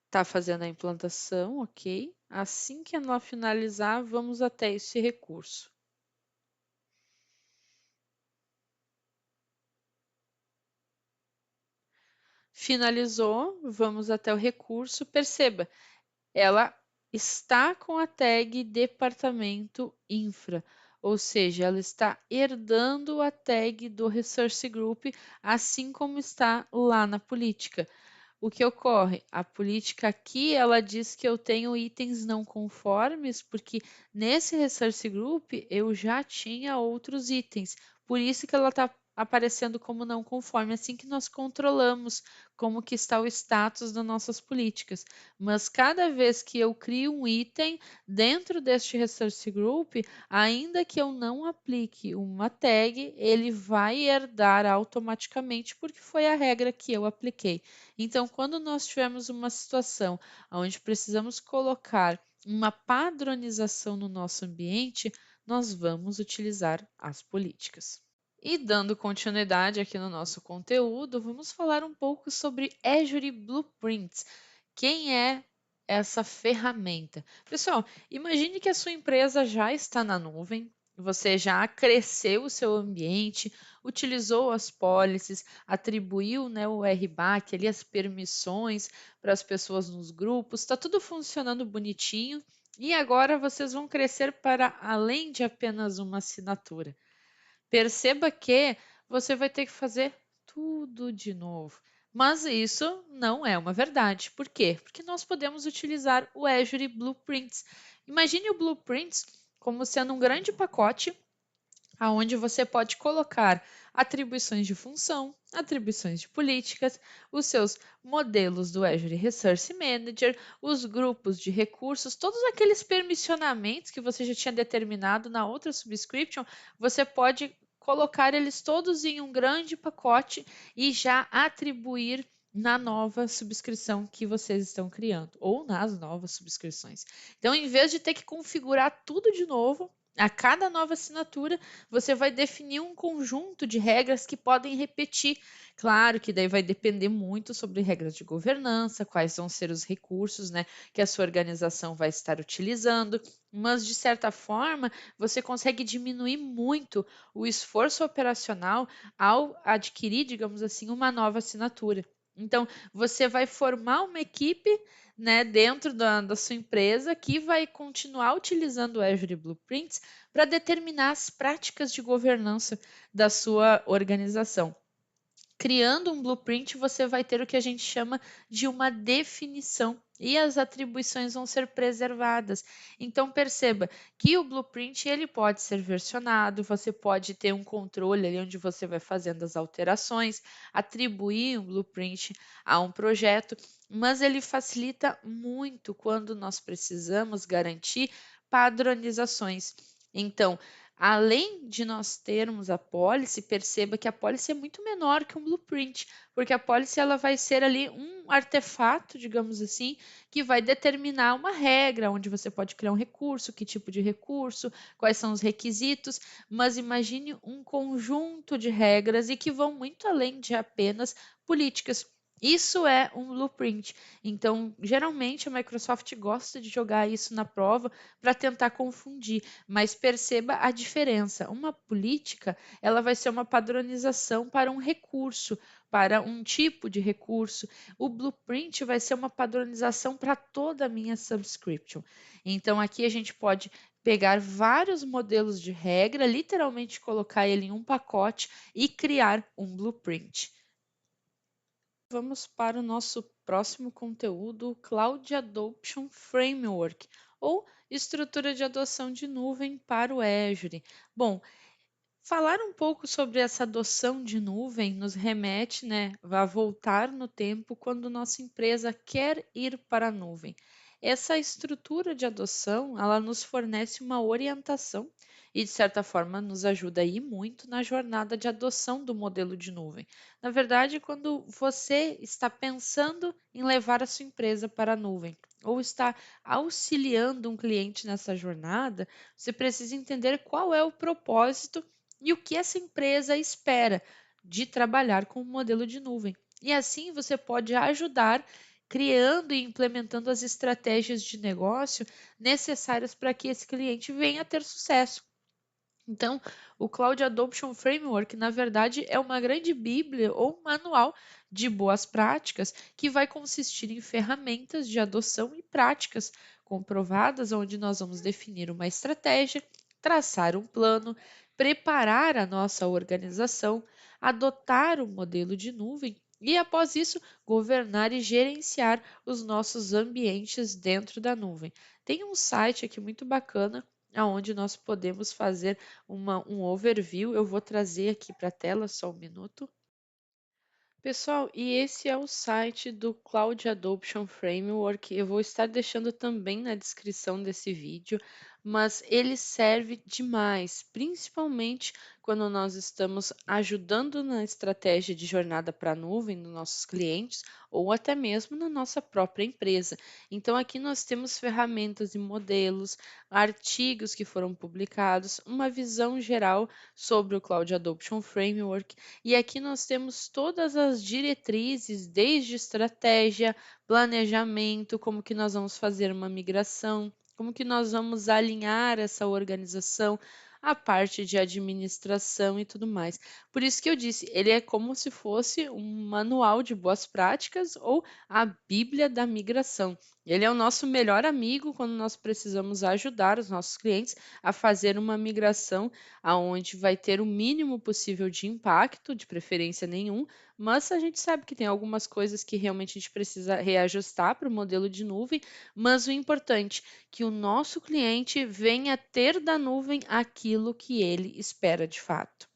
Está fazendo a implantação, ok. Assim que ela finalizar, vamos até esse recurso. Finalizou, vamos até o recurso. Perceba, ela está com a tag departamento infra, ou seja, ela está herdando a tag do Resource Group, assim como está lá na política. O que ocorre? A política aqui, ela diz que eu tenho itens não conformes, porque nesse Resource Group eu já tinha outros itens. Por isso que ela está aparecendo como não conforme, assim que nós controlamos como que está o status das nossas políticas. Mas cada vez que eu crio um item dentro deste Resource Group, ainda que eu não aplique uma tag, ele vai herdar automaticamente, porque foi a regra que eu apliquei. Então, quando nós tivermos uma situação onde precisamos colocar uma padronização no nosso ambiente, nós vamos utilizar as políticas. E dando continuidade aqui no nosso conteúdo, vamos falar um pouco sobre Azure Blueprints. Quem é essa ferramenta? Pessoal, imagine que a sua empresa já está na nuvem, você já cresceu o seu ambiente, utilizou as policies, atribuiu, né, o RBAC, ali as permissões para as pessoas nos grupos, está tudo funcionando bonitinho e agora vocês vão crescer para além de apenas uma assinatura. Perceba que você vai ter que fazer tudo de novo. Mas isso não é uma verdade. Por quê? Porque nós podemos utilizar o Azure Blueprints. Imagine o Blueprints como sendo um grande pacote onde você pode colocar atribuições de função, atribuições de políticas, os seus modelos do Azure Resource Manager, os grupos de recursos, todos aqueles permissionamentos que você já tinha determinado na outra subscription, você pode colocar eles todos em um grande pacote e já atribuir na nova subscrição que vocês estão criando, ou nas novas subscrições. Então, em vez de ter que configurar tudo de novo, a cada nova assinatura, você vai definir um conjunto de regras que podem repetir. Claro que daí vai depender muito sobre regras de governança, quais vão ser os recursos, né, que a sua organização vai estar utilizando, mas de certa forma, você consegue diminuir muito o esforço operacional ao adquirir, digamos assim, uma nova assinatura. Então, você vai formar uma equipe, né, dentro da sua empresa que vai continuar utilizando o Azure Blueprints para determinar as práticas de governança da sua organização. Criando um blueprint, você vai ter o que a gente chama de uma definição e as atribuições vão ser preservadas. Então perceba que o blueprint ele pode ser versionado, você pode ter um controle ali onde você vai fazendo as alterações, atribuir um blueprint a um projeto, mas ele facilita muito quando nós precisamos garantir padronizações. Então, além de nós termos a policy, perceba que a policy é muito menor que um blueprint, porque a policy ela vai ser ali um artefato, digamos assim, que vai determinar uma regra, onde você pode criar um recurso, que tipo de recurso, quais são os requisitos, mas imagine um conjunto de regras e que vão muito além de apenas políticas. Isso é um blueprint. Então, geralmente a Microsoft gosta de jogar isso na prova para tentar confundir, mas perceba a diferença. Uma política, ela vai ser uma padronização para um recurso, para um tipo de recurso. O blueprint vai ser uma padronização para toda a minha subscription. Então, aqui a gente pode pegar vários modelos de regra, literalmente colocar ele em um pacote e criar um blueprint. Vamos para o nosso próximo conteúdo, Cloud Adoption Framework, ou estrutura de adoção de nuvem para o Azure. Bom, falar um pouco sobre essa adoção de nuvem nos remete, né, a voltar no tempo quando nossa empresa quer ir para a nuvem. Essa estrutura de adoção, ela nos fornece uma orientação e, de certa forma, nos ajuda aí muito na jornada de adoção do modelo de nuvem. Na verdade, quando você está pensando em levar a sua empresa para a nuvem ou está auxiliando um cliente nessa jornada, você precisa entender qual é o propósito e o que essa empresa espera de trabalhar com o modelo de nuvem. E assim você pode ajudar criando e implementando as estratégias de negócio necessárias para que esse cliente venha a ter sucesso. Então, o Cloud Adoption Framework, na verdade, é uma grande bíblia ou manual de boas práticas que vai consistir em ferramentas de adoção e práticas comprovadas, onde nós vamos definir uma estratégia, traçar um plano, preparar a nossa organização, adotar o modelo de nuvem e, após isso, governar e gerenciar os nossos ambientes dentro da nuvem. Tem um site aqui muito bacana onde nós podemos fazer um overview. Eu vou trazer aqui para a tela só um minuto. Pessoal, e esse é o site do Cloud Adoption Framework. Eu vou estar deixando também na descrição desse vídeo, mas ele serve demais, principalmente quando nós estamos ajudando na estratégia de jornada para a nuvem dos nossos clientes ou até mesmo na nossa própria empresa. Então, aqui nós temos ferramentas e modelos, artigos que foram publicados, uma visão geral sobre o Cloud Adoption Framework e aqui nós temos todas as diretrizes, desde estratégia, planejamento, como que nós vamos fazer uma migração, como que nós vamos alinhar essa organização, a parte de administração e tudo mais. Por isso que eu disse, ele é como se fosse um manual de boas práticas ou a Bíblia da migração. Ele é o nosso melhor amigo quando nós precisamos ajudar os nossos clientes a fazer uma migração aonde vai ter o mínimo possível de impacto, de preferência nenhum, mas a gente sabe que tem algumas coisas que realmente a gente precisa reajustar para o modelo de nuvem, mas o importante é que o nosso cliente venha ter da nuvem aquilo que ele espera de fato.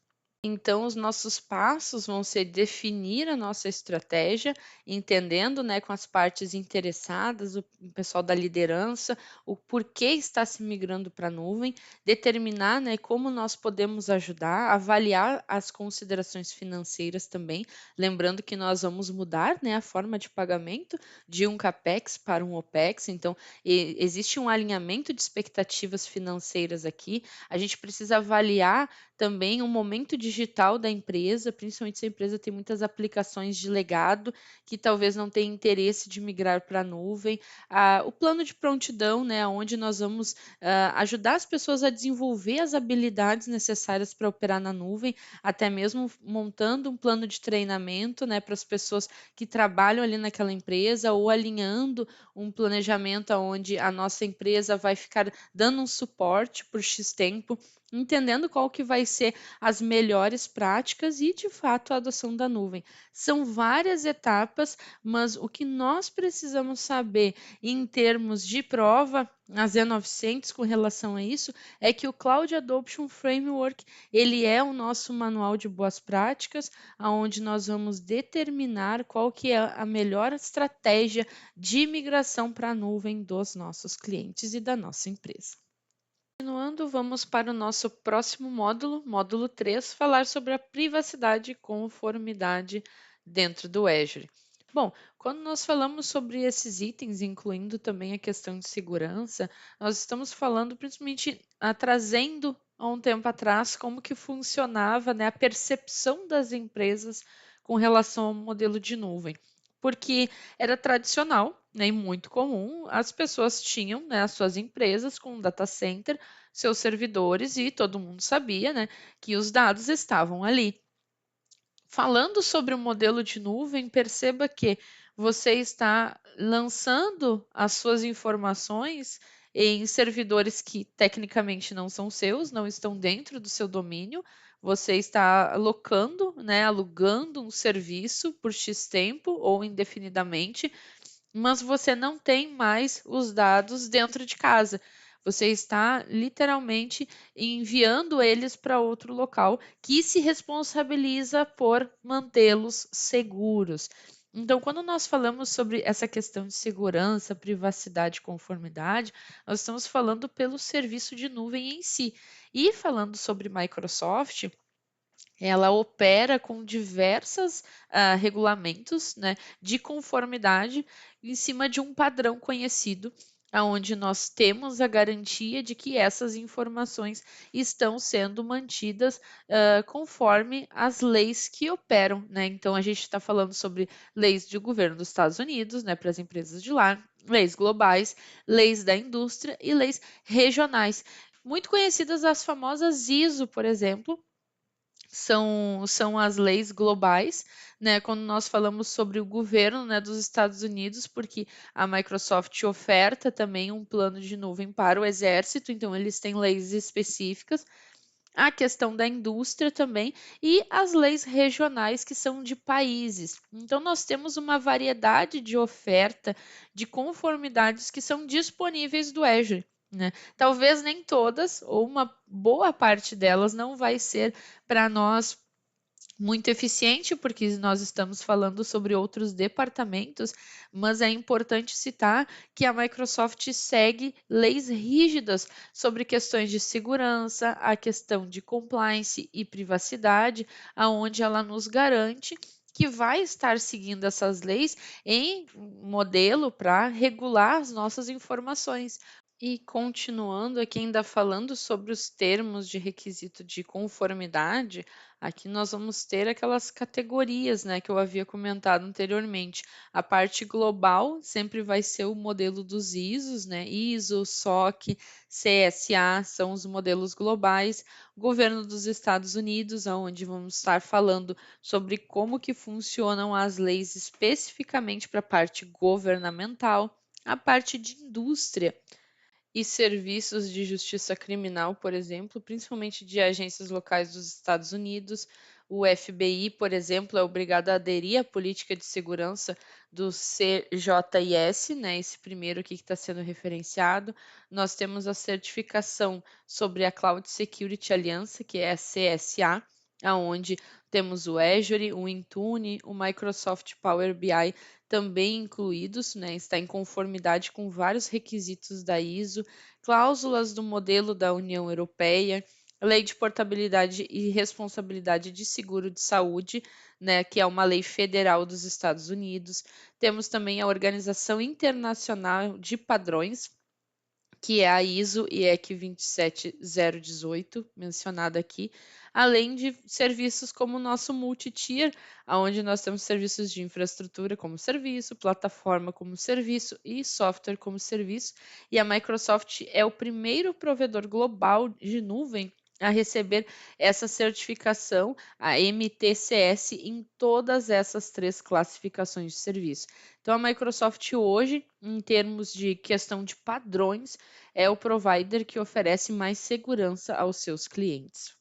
Então, os nossos passos vão ser definir a nossa estratégia, entendendo, né, com as partes interessadas, o pessoal da liderança, o porquê está se migrando para a nuvem, determinar, né, como nós podemos ajudar, avaliar as considerações financeiras também, lembrando que nós vamos mudar, né, a forma de pagamento de um CAPEX para um OPEX, então existe um alinhamento de expectativas financeiras aqui, a gente precisa avaliar também o momento digital da empresa, principalmente se a empresa tem muitas aplicações de legado que talvez não tenha interesse de migrar para a nuvem. O plano de prontidão, né, onde nós vamos ajudar as pessoas a desenvolver as habilidades necessárias para operar na nuvem, até mesmo montando um plano de treinamento, né, para as pessoas que trabalham ali naquela empresa ou alinhando um planejamento onde a nossa empresa vai ficar dando um suporte por X tempo, entendendo qual que vai ser as melhores práticas e, de fato, a adoção da nuvem. São várias etapas, mas o que nós precisamos saber em termos de prova, a Z900 com relação a isso, é que o Cloud Adoption Framework, ele é o nosso manual de boas práticas, onde nós vamos determinar qual que é a melhor estratégia de migração para a nuvem dos nossos clientes e da nossa empresa. Continuando, vamos para o nosso próximo módulo, módulo 3, falar sobre a privacidade e conformidade dentro do Azure. Bom, quando nós falamos sobre esses itens, incluindo também a questão de segurança, nós estamos falando principalmente trazendo há um tempo atrás como que funcionava, né, a percepção das empresas com relação ao modelo de nuvem. Porque era tradicional, né, e muito comum, as pessoas tinham, né, as suas empresas com um data center, seus servidores, e todo mundo sabia, né, que os dados estavam ali. Falando sobre o modelo de nuvem, perceba que você está lançando as suas informações em servidores que tecnicamente não são seus, não estão dentro do seu domínio. Você está alocando, né, alugando um serviço por X tempo ou indefinidamente, mas você não tem mais os dados dentro de casa. Você está literalmente enviando eles para outro local que se responsabiliza por mantê-los seguros. Então, quando nós falamos sobre essa questão de segurança, privacidade e conformidade, nós estamos falando pelo serviço de nuvem em si. E falando sobre Microsoft, ela opera com diversos regulamentos, né, de conformidade em cima de um padrão conhecido, onde nós temos a garantia de que essas informações estão sendo mantidas conforme as leis que operam, né? Então, a gente está falando sobre leis do governo dos Estados Unidos, né, para as empresas de lá, leis globais, leis da indústria e leis regionais. Muito conhecidas as famosas ISO, por exemplo, são as leis globais, né? Quando nós falamos sobre o governo, né, dos Estados Unidos, porque a Microsoft oferta também um plano de nuvem para o exército, então eles têm leis específicas, a questão da indústria também e as leis regionais que são de países. Então, nós temos uma variedade de oferta de conformidades que são disponíveis do Azure. Né? Talvez nem todas, ou uma boa parte delas, não vai ser para nós muito eficiente, porque nós estamos falando sobre outros departamentos, mas é importante citar que a Microsoft segue leis rígidas sobre questões de segurança, a questão de compliance e privacidade, aonde ela nos garante que vai estar seguindo essas leis em modelo para regular as nossas informações. E continuando aqui ainda falando sobre os termos de requisito de conformidade, aqui nós vamos ter aquelas categorias, né, que eu havia comentado anteriormente. A parte global sempre vai ser o modelo dos ISOs, né, ISO, SOC, CSA, são os modelos globais. Governo dos Estados Unidos, onde vamos estar falando sobre como que funcionam as leis especificamente para a parte governamental. A parte de indústria e serviços de justiça criminal, por exemplo, principalmente de agências locais dos Estados Unidos. O FBI, por exemplo, é obrigado a aderir à política de segurança do CJIS, né? Esse primeiro aqui que está sendo referenciado. Nós temos a certificação sobre a Cloud Security Alliance, que é a CSA, aonde temos o Azure, o Intune, o Microsoft Power BI também incluídos, né, está em conformidade com vários requisitos da ISO, cláusulas do modelo da União Europeia, lei de portabilidade e responsabilidade de seguro de saúde, né, que é uma lei federal dos Estados Unidos. Temos também a Organização Internacional de Padrões, que é a ISO IEC 27018, mencionada aqui, além de serviços como o nosso multi-tier, onde nós temos serviços de infraestrutura como serviço, plataforma como serviço e software como serviço. E a Microsoft é o primeiro provedor global de nuvem a receber essa certificação, a MTCS, em todas essas três classificações de serviço. Então, a Microsoft hoje, em termos de questão de padrões, é o provider que oferece mais segurança aos seus clientes.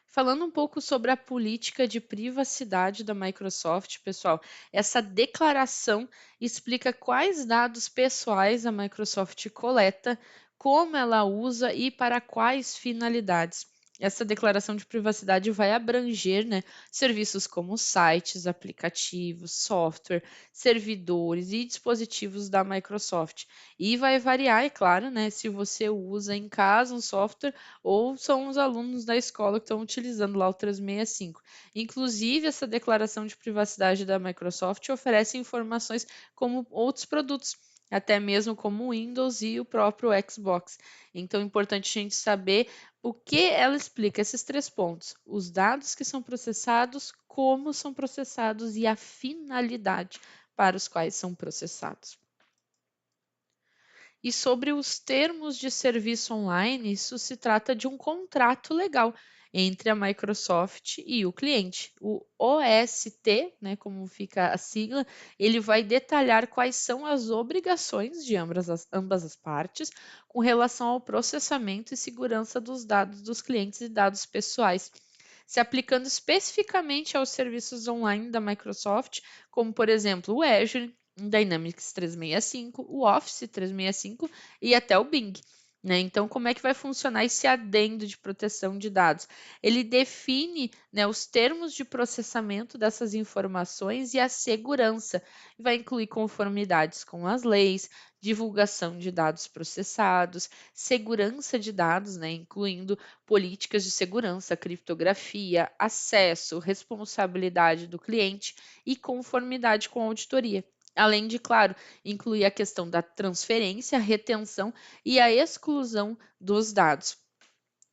Falando um pouco sobre a política de privacidade da Microsoft, pessoal, essa declaração explica quais dados pessoais a Microsoft coleta, como ela usa e para quais finalidades. Essa declaração de privacidade vai abranger, né, serviços como sites, aplicativos, software, servidores e dispositivos da Microsoft. E vai variar, é claro, né, se você usa em casa um software ou são os alunos da escola que estão utilizando lá o 365. Inclusive, essa declaração de privacidade da Microsoft oferece informações como outros produtos, até mesmo como o Windows e o próprio Xbox. Então, é importante a gente saber o que ela explica esses três pontos: os dados que são processados, como são processados e a finalidade para os quais são processados. E sobre os termos de serviço online, isso se trata de um contrato legal entre a Microsoft e o cliente. O OST, né, como fica a sigla, ele vai detalhar quais são as obrigações de ambas as partes com relação ao processamento e segurança dos dados dos clientes e dados pessoais, se aplicando especificamente aos serviços online da Microsoft, como por exemplo o Azure, Dynamics 365, o Office 365 e até o Bing. Né? Então, como é que vai funcionar esse adendo de proteção de dados? Ele define, né, os termos de processamento dessas informações e a segurança. Vai incluir conformidades com as leis, divulgação de dados processados, segurança de dados, né, incluindo políticas de segurança, criptografia, acesso, responsabilidade do cliente e conformidade com a auditoria. Além de, claro, incluir a questão da transferência, retenção e a exclusão dos dados.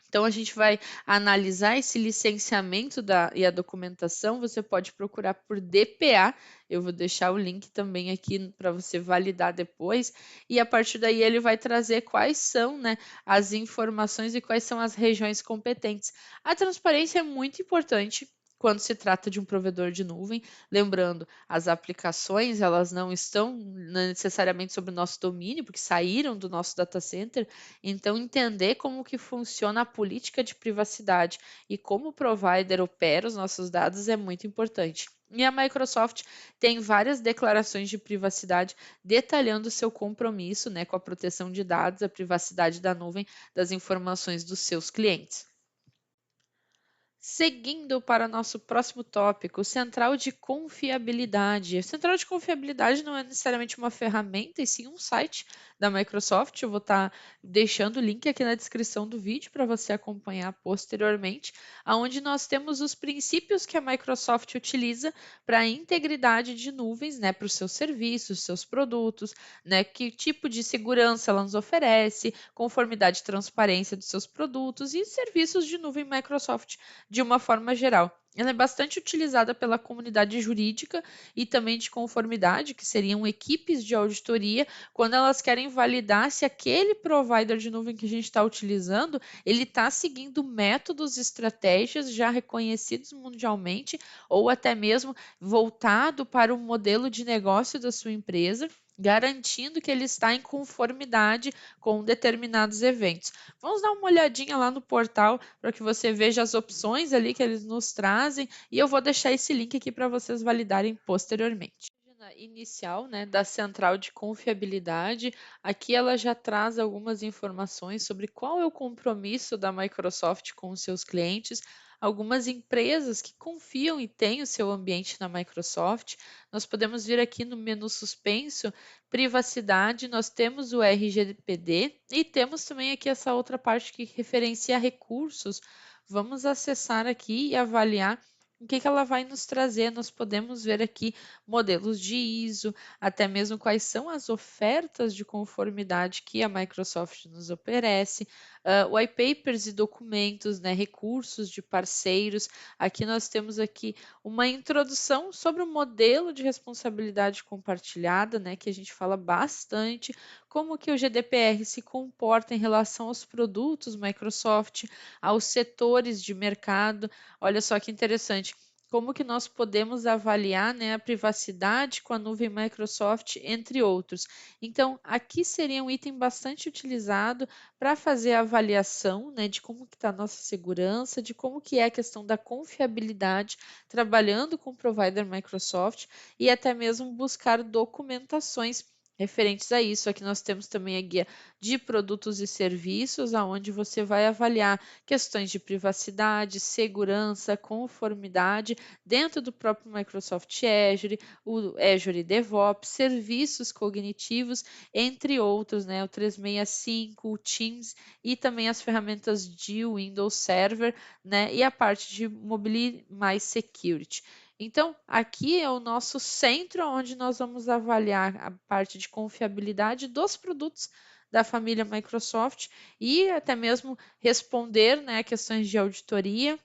Então, a gente vai analisar esse licenciamento e a documentação. Você pode procurar por DPA. Eu vou deixar o link também aqui para você validar depois. E a partir daí ele vai trazer quais são, né, as informações e quais são as regiões competentes. A transparência é muito importante quando se trata de um provedor de nuvem. Lembrando, as aplicações elas não estão necessariamente sob o nosso domínio, porque saíram do nosso data center. Então, entender como que funciona a política de privacidade e como o provider opera os nossos dados é muito importante. E a Microsoft tem várias declarações de privacidade detalhando seu compromisso, né, com a proteção de dados, a privacidade da nuvem, das informações dos seus clientes. Seguindo para nosso próximo tópico, central de confiabilidade. Central de confiabilidade não é necessariamente uma ferramenta, e sim um site da Microsoft. Eu vou estar deixando o link aqui na descrição do vídeo para você acompanhar posteriormente, onde nós temos os princípios que a Microsoft utiliza para a integridade de nuvens, né, para os seus serviços, seus produtos, né, que tipo de segurança ela nos oferece, conformidade e transparência dos seus produtos e serviços de nuvem Microsoft de uma forma geral. Ela é bastante utilizada pela comunidade jurídica e também de conformidade, que seriam equipes de auditoria, quando elas querem validar se aquele provider de nuvem que a gente está utilizando, ele está seguindo métodos e estratégias já reconhecidos mundialmente, ou até mesmo voltado para o modelo de negócio da sua empresa, garantindo que ele está em conformidade com determinados eventos. Vamos dar uma olhadinha lá no portal para que você veja as opções ali que eles nos trazem e eu vou deixar esse link aqui para vocês validarem posteriormente. Inicial, né, da central de confiabilidade, aqui ela já traz algumas informações sobre qual é o compromisso da Microsoft com os seus clientes, algumas empresas que confiam e têm o seu ambiente na Microsoft. Nós podemos vir aqui no menu suspenso, privacidade, nós temos o RGPD e temos também aqui essa outra parte que referencia recursos. Vamos acessar aqui e avaliar o que ela vai nos trazer. Nós podemos ver aqui modelos de ISO, até mesmo quais são as ofertas de conformidade que a Microsoft nos oferece, white papers e documentos, né, recursos de parceiros. Aqui nós temos aqui uma introdução sobre o modelo de responsabilidade compartilhada, né, que a gente fala bastante, como que o GDPR se comporta em relação aos produtos Microsoft, aos setores de mercado. Olha só que interessante, como que nós podemos avaliar, né, a privacidade com a nuvem Microsoft, entre outros. Então, aqui seria um item bastante utilizado para fazer a avaliação, né, de como que está a nossa segurança, de como que é a questão da confiabilidade, trabalhando com o provider Microsoft e até mesmo buscar documentações referentes a isso. Aqui nós temos também a guia de produtos e serviços, aonde você vai avaliar questões de privacidade, segurança, conformidade dentro do próprio Microsoft Azure, o Azure DevOps, serviços cognitivos, entre outros, né? O 365, o Teams e também as ferramentas de Windows Server, né? E a parte de Mobile mais Security. Então, aqui é o nosso centro onde nós vamos avaliar a parte de confiabilidade dos produtos da família Microsoft e até mesmo responder, né, questões de auditoria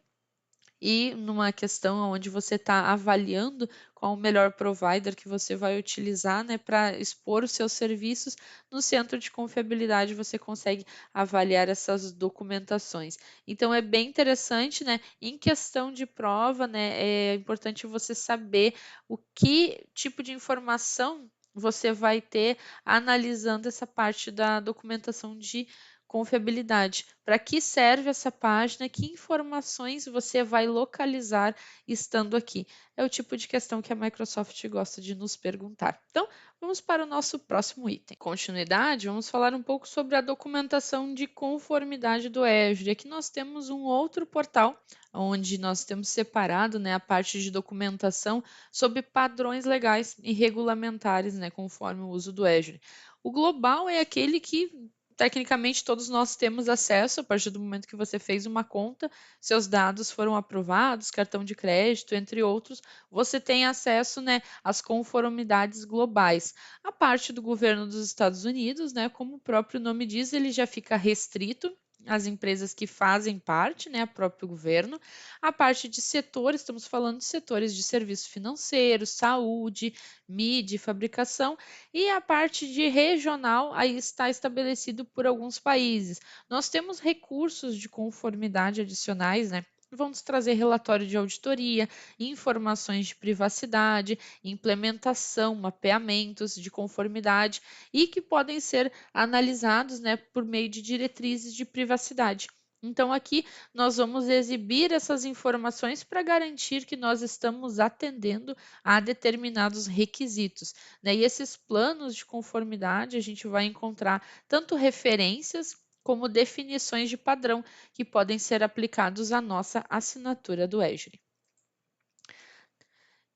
e numa questão onde você está avaliando qual o melhor provider que você vai utilizar, né, para expor os seus serviços no centro de confiabilidade, você consegue avaliar essas documentações. Então é bem interessante, né? Em questão de prova, né, é importante você saber o que tipo de informação você vai ter analisando essa parte da documentação de confiabilidade. Para que serve essa página? Que informações você vai localizar estando aqui? É o tipo de questão que a Microsoft gosta de nos perguntar. Então, vamos para o nosso próximo item. Continuidade, vamos falar um pouco sobre a documentação de conformidade do Azure. Aqui nós temos um outro portal onde nós temos separado, né, a parte de documentação sobre padrões legais e regulamentares, né, conforme o uso do Azure. O global é aquele que tecnicamente todos nós temos acesso a partir do momento que você fez uma conta, seus dados foram aprovados, cartão de crédito, entre outros, você tem acesso, né, às conformidades globais. A parte do governo dos Estados Unidos, né, como o próprio nome diz, ele já fica restrito as empresas que fazem parte, né, o próprio governo, a parte de setores, estamos falando de setores de serviços financeiros, saúde, mídia e fabricação, e a parte de regional aí está estabelecido por alguns países. Nós temos recursos de conformidade adicionais, né? Vamos trazer relatório de auditoria, informações de privacidade, implementação, mapeamentos de conformidade e que podem ser analisados, né, por meio de diretrizes de privacidade. Então, aqui nós vamos exibir essas informações para garantir que nós estamos atendendo a determinados requisitos, né? E esses planos de conformidade a gente vai encontrar tanto referências como definições de padrão que podem ser aplicados à nossa assinatura do Azure.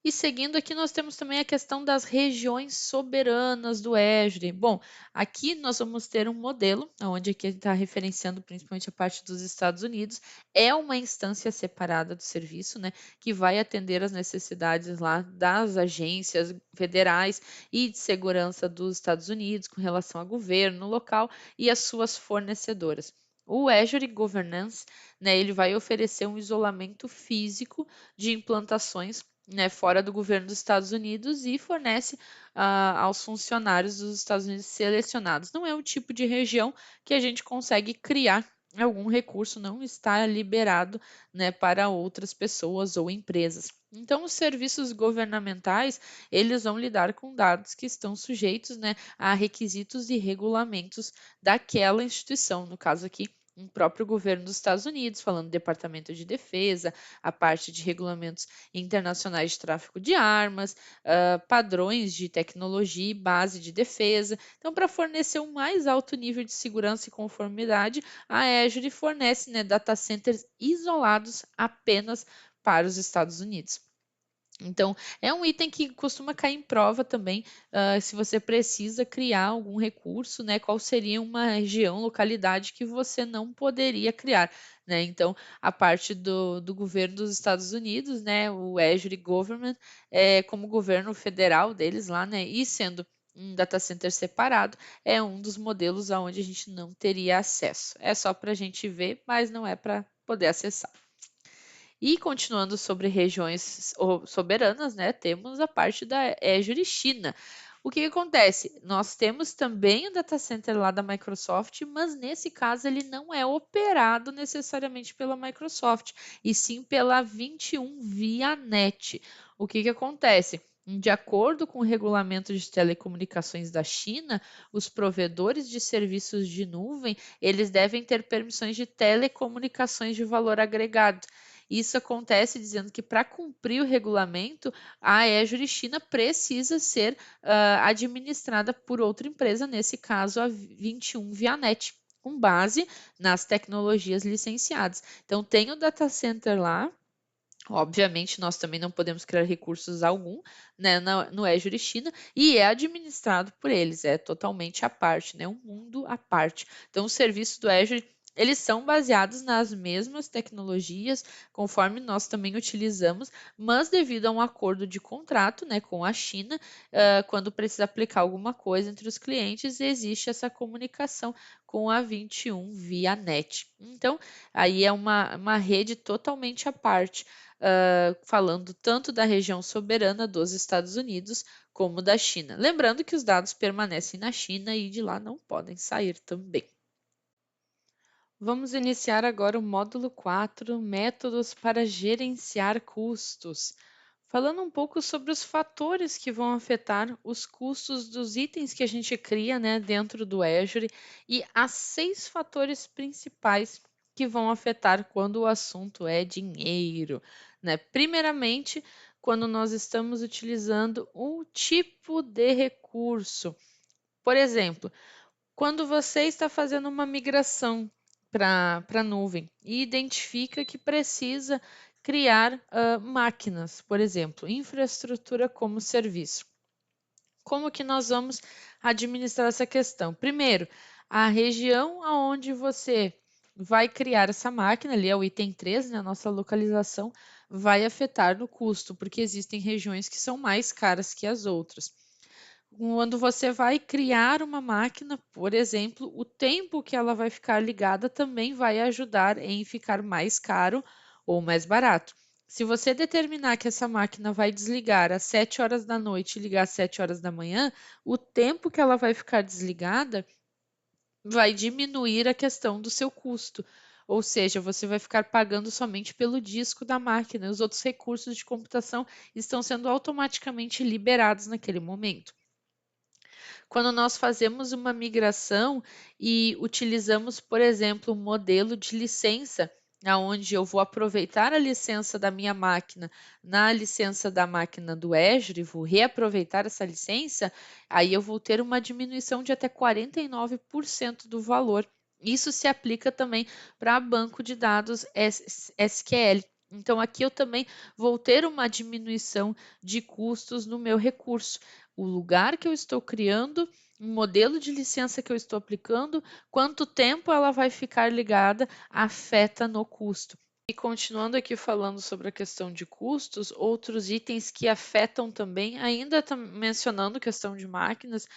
E seguindo aqui, nós temos também a questão das regiões soberanas do Azure. Bom, aqui nós vamos ter um modelo, onde aqui está referenciando principalmente a parte dos Estados Unidos, é uma instância separada do serviço, né, que vai atender as necessidades lá das agências federais e de segurança dos Estados Unidos com relação ao governo local e as suas fornecedoras. O Azure Governance, né, ele vai oferecer um isolamento físico de implantações, né, fora do governo dos Estados Unidos e fornece aos funcionários dos Estados Unidos selecionados. Não é um tipo de região que a gente consegue criar algum recurso, não está liberado, né, para outras pessoas ou empresas. Então, os serviços governamentais, eles vão lidar com dados que estão sujeitos, né, a requisitos e regulamentos daquela instituição, no caso aqui, o próprio governo dos Estados Unidos, falando do Departamento de Defesa, a parte de regulamentos internacionais de tráfico de armas, padrões de tecnologia e base de defesa. Então, para fornecer um mais alto nível de segurança e conformidade, a Azure fornece, né, data centers isolados apenas para os Estados Unidos. Então, é um item que costuma cair em prova também, se você precisa criar algum recurso, né? Qual seria uma região, localidade que você não poderia criar, né? Então, a parte do governo dos Estados Unidos, né? O Azure Government, como governo federal deles lá, né? E sendo um data center separado, é um dos modelos aonde a gente não teria acesso. É só para a gente ver, mas não é para poder acessar. E continuando sobre regiões soberanas, né, temos a parte da Azure China. O que acontece? Nós temos também o data center lá da Microsoft, mas nesse caso ele não é operado necessariamente pela Microsoft, e sim pela 21 via net. O que acontece? De acordo com o regulamento de telecomunicações da China, os provedores de serviços de nuvem, eles devem ter permissões de telecomunicações de valor agregado. Isso acontece dizendo que para cumprir o regulamento, a Azure China precisa ser administrada por outra empresa, nesse caso a 21 Vianet, com base nas tecnologias licenciadas. Então tem o data center lá. Obviamente, nós também não podemos criar recursos algum, né, no Azure China, e é administrado por eles, é totalmente à parte, né, um mundo à parte. Então, os serviços do Azure, eles são baseados nas mesmas tecnologias, conforme nós também utilizamos, mas devido a um acordo de contrato, né, com a China, quando precisa aplicar alguma coisa entre os clientes, existe essa comunicação com a 21 via net. Então, aí é uma rede totalmente à parte, falando tanto da região soberana dos Estados Unidos como da China. Lembrando que os dados permanecem na China e de lá não podem sair também. Vamos iniciar agora o módulo 4, métodos para gerenciar custos. Falando um pouco sobre os fatores que vão afetar os custos dos itens que a gente cria, né, dentro do Azure, e há 6 fatores principais que vão afetar quando o assunto é dinheiro, né? Primeiramente, quando nós estamos utilizando um tipo de recurso. Por exemplo, quando você está fazendo uma migração para a nuvem e identifica que precisa criar máquinas, por exemplo, infraestrutura como serviço. Como que nós vamos administrar essa questão? Primeiro, a região aonde você vai criar essa máquina, ali é o item 3, né, a nossa localização, vai afetar no custo, porque existem regiões que são mais caras que as outras. Quando você vai criar uma máquina, por exemplo, o tempo que ela vai ficar ligada também vai ajudar em ficar mais caro ou mais barato. Se você determinar que essa máquina vai desligar às 7 horas da noite e ligar às 7 horas da manhã, o tempo que ela vai ficar desligada vai diminuir a questão do seu custo. Ou seja, você vai ficar pagando somente pelo disco da máquina. Os outros recursos de computação estão sendo automaticamente liberados naquele momento. Quando nós fazemos uma migração e utilizamos, por exemplo, um modelo de licença, aonde eu vou aproveitar a licença da minha máquina na licença da máquina do Azure e vou reaproveitar essa licença, aí eu vou ter uma diminuição de até 49% do valor. Isso se aplica também para banco de dados SQL. Então, aqui eu também vou ter uma diminuição de custos no meu recurso. O lugar que eu estou criando, o modelo de licença que eu estou aplicando, quanto tempo ela vai ficar ligada, afeta no custo. E continuando aqui falando sobre a questão de custos, outros itens que afetam também, ainda mencionando questão de máquinas,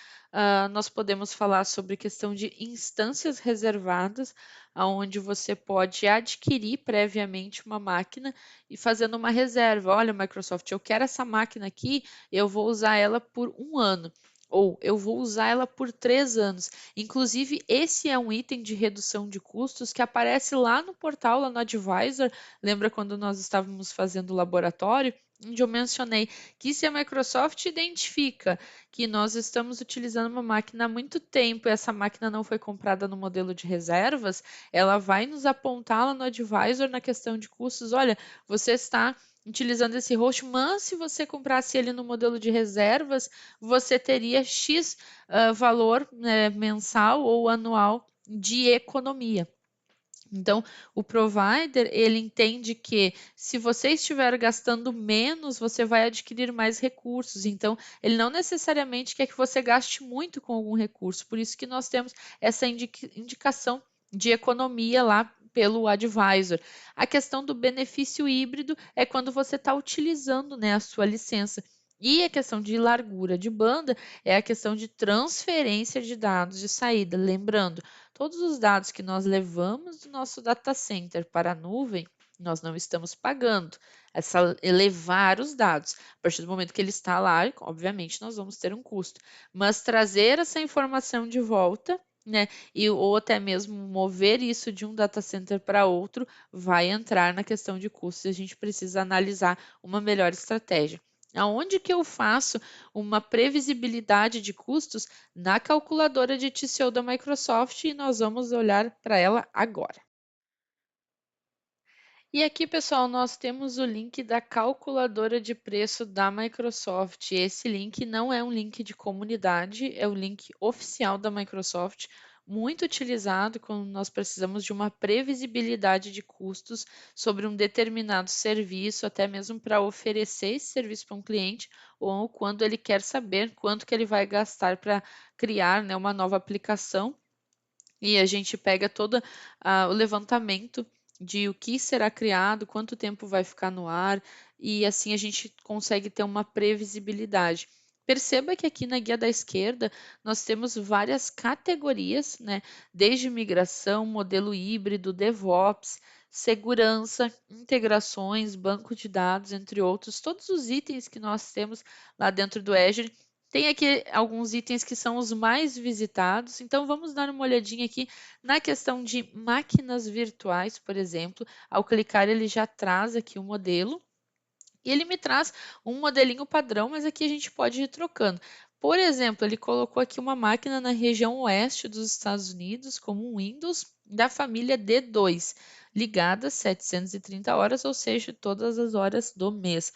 nós podemos falar sobre questão de instâncias reservadas, onde você pode adquirir previamente uma máquina e fazendo uma reserva. Olha, Microsoft, eu quero essa máquina aqui, eu vou usar ela por 1 ano. Ou eu vou usar ela por 3 anos. Inclusive, esse é um item de redução de custos que aparece lá no portal, lá no Advisor. Lembra quando nós estávamos fazendo o laboratório? Onde eu mencionei que se a Microsoft identifica que nós estamos utilizando uma máquina há muito tempo e essa máquina não foi comprada no modelo de reservas, ela vai nos apontar lá no Advisor na questão de custos. Olha, você está utilizando esse host, mas se você comprasse ele no modelo de reservas, você teria X valor mensal ou anual de economia. Então, o provider, ele entende que se você estiver gastando menos, você vai adquirir mais recursos. Então, ele não necessariamente quer que você gaste muito com algum recurso. Por isso que nós temos essa indicação de economia lá pelo advisor. A questão do benefício híbrido é quando você está utilizando, né, a sua licença. E a questão de largura de banda é a questão de transferência de dados de saída. Lembrando, todos os dados que nós levamos do nosso data center para a nuvem, nós não estamos pagando. É só elevar os dados. A partir do momento que ele está lá, obviamente nós vamos ter um custo. Mas trazer essa informação de volta, né, ou até mesmo mover isso de um data center para outro, vai entrar na questão de custos e a gente precisa analisar uma melhor estratégia. Aonde que eu faço uma previsibilidade de custos? Na calculadora de TCO da Microsoft e nós vamos olhar para ela agora. E aqui, pessoal, nós temos o link da calculadora de preço da Microsoft. Esse link não é um link de comunidade, é o link oficial da Microsoft, muito utilizado quando nós precisamos de uma previsibilidade de custos sobre um determinado serviço, até mesmo para oferecer esse serviço para um cliente, ou quando ele quer saber quanto que ele vai gastar para criar, né, uma nova aplicação e a gente pega todo o levantamento de o que será criado, quanto tempo vai ficar no ar, e assim a gente consegue ter uma previsibilidade. Perceba que aqui na guia da esquerda nós temos várias categorias, né? Desde migração, modelo híbrido, DevOps, segurança, integrações, banco de dados, entre outros. Todos os itens que nós temos lá dentro do Azure tem aqui alguns itens que são os mais visitados, então vamos dar uma olhadinha aqui na questão de máquinas virtuais, por exemplo. Ao clicar, ele já traz aqui o modelo e ele me traz um modelinho padrão, mas aqui a gente pode ir trocando. Por exemplo, ele colocou aqui uma máquina na região oeste dos Estados Unidos, como um Windows da família D2, ligada 730 horas, ou seja, todas as horas do mês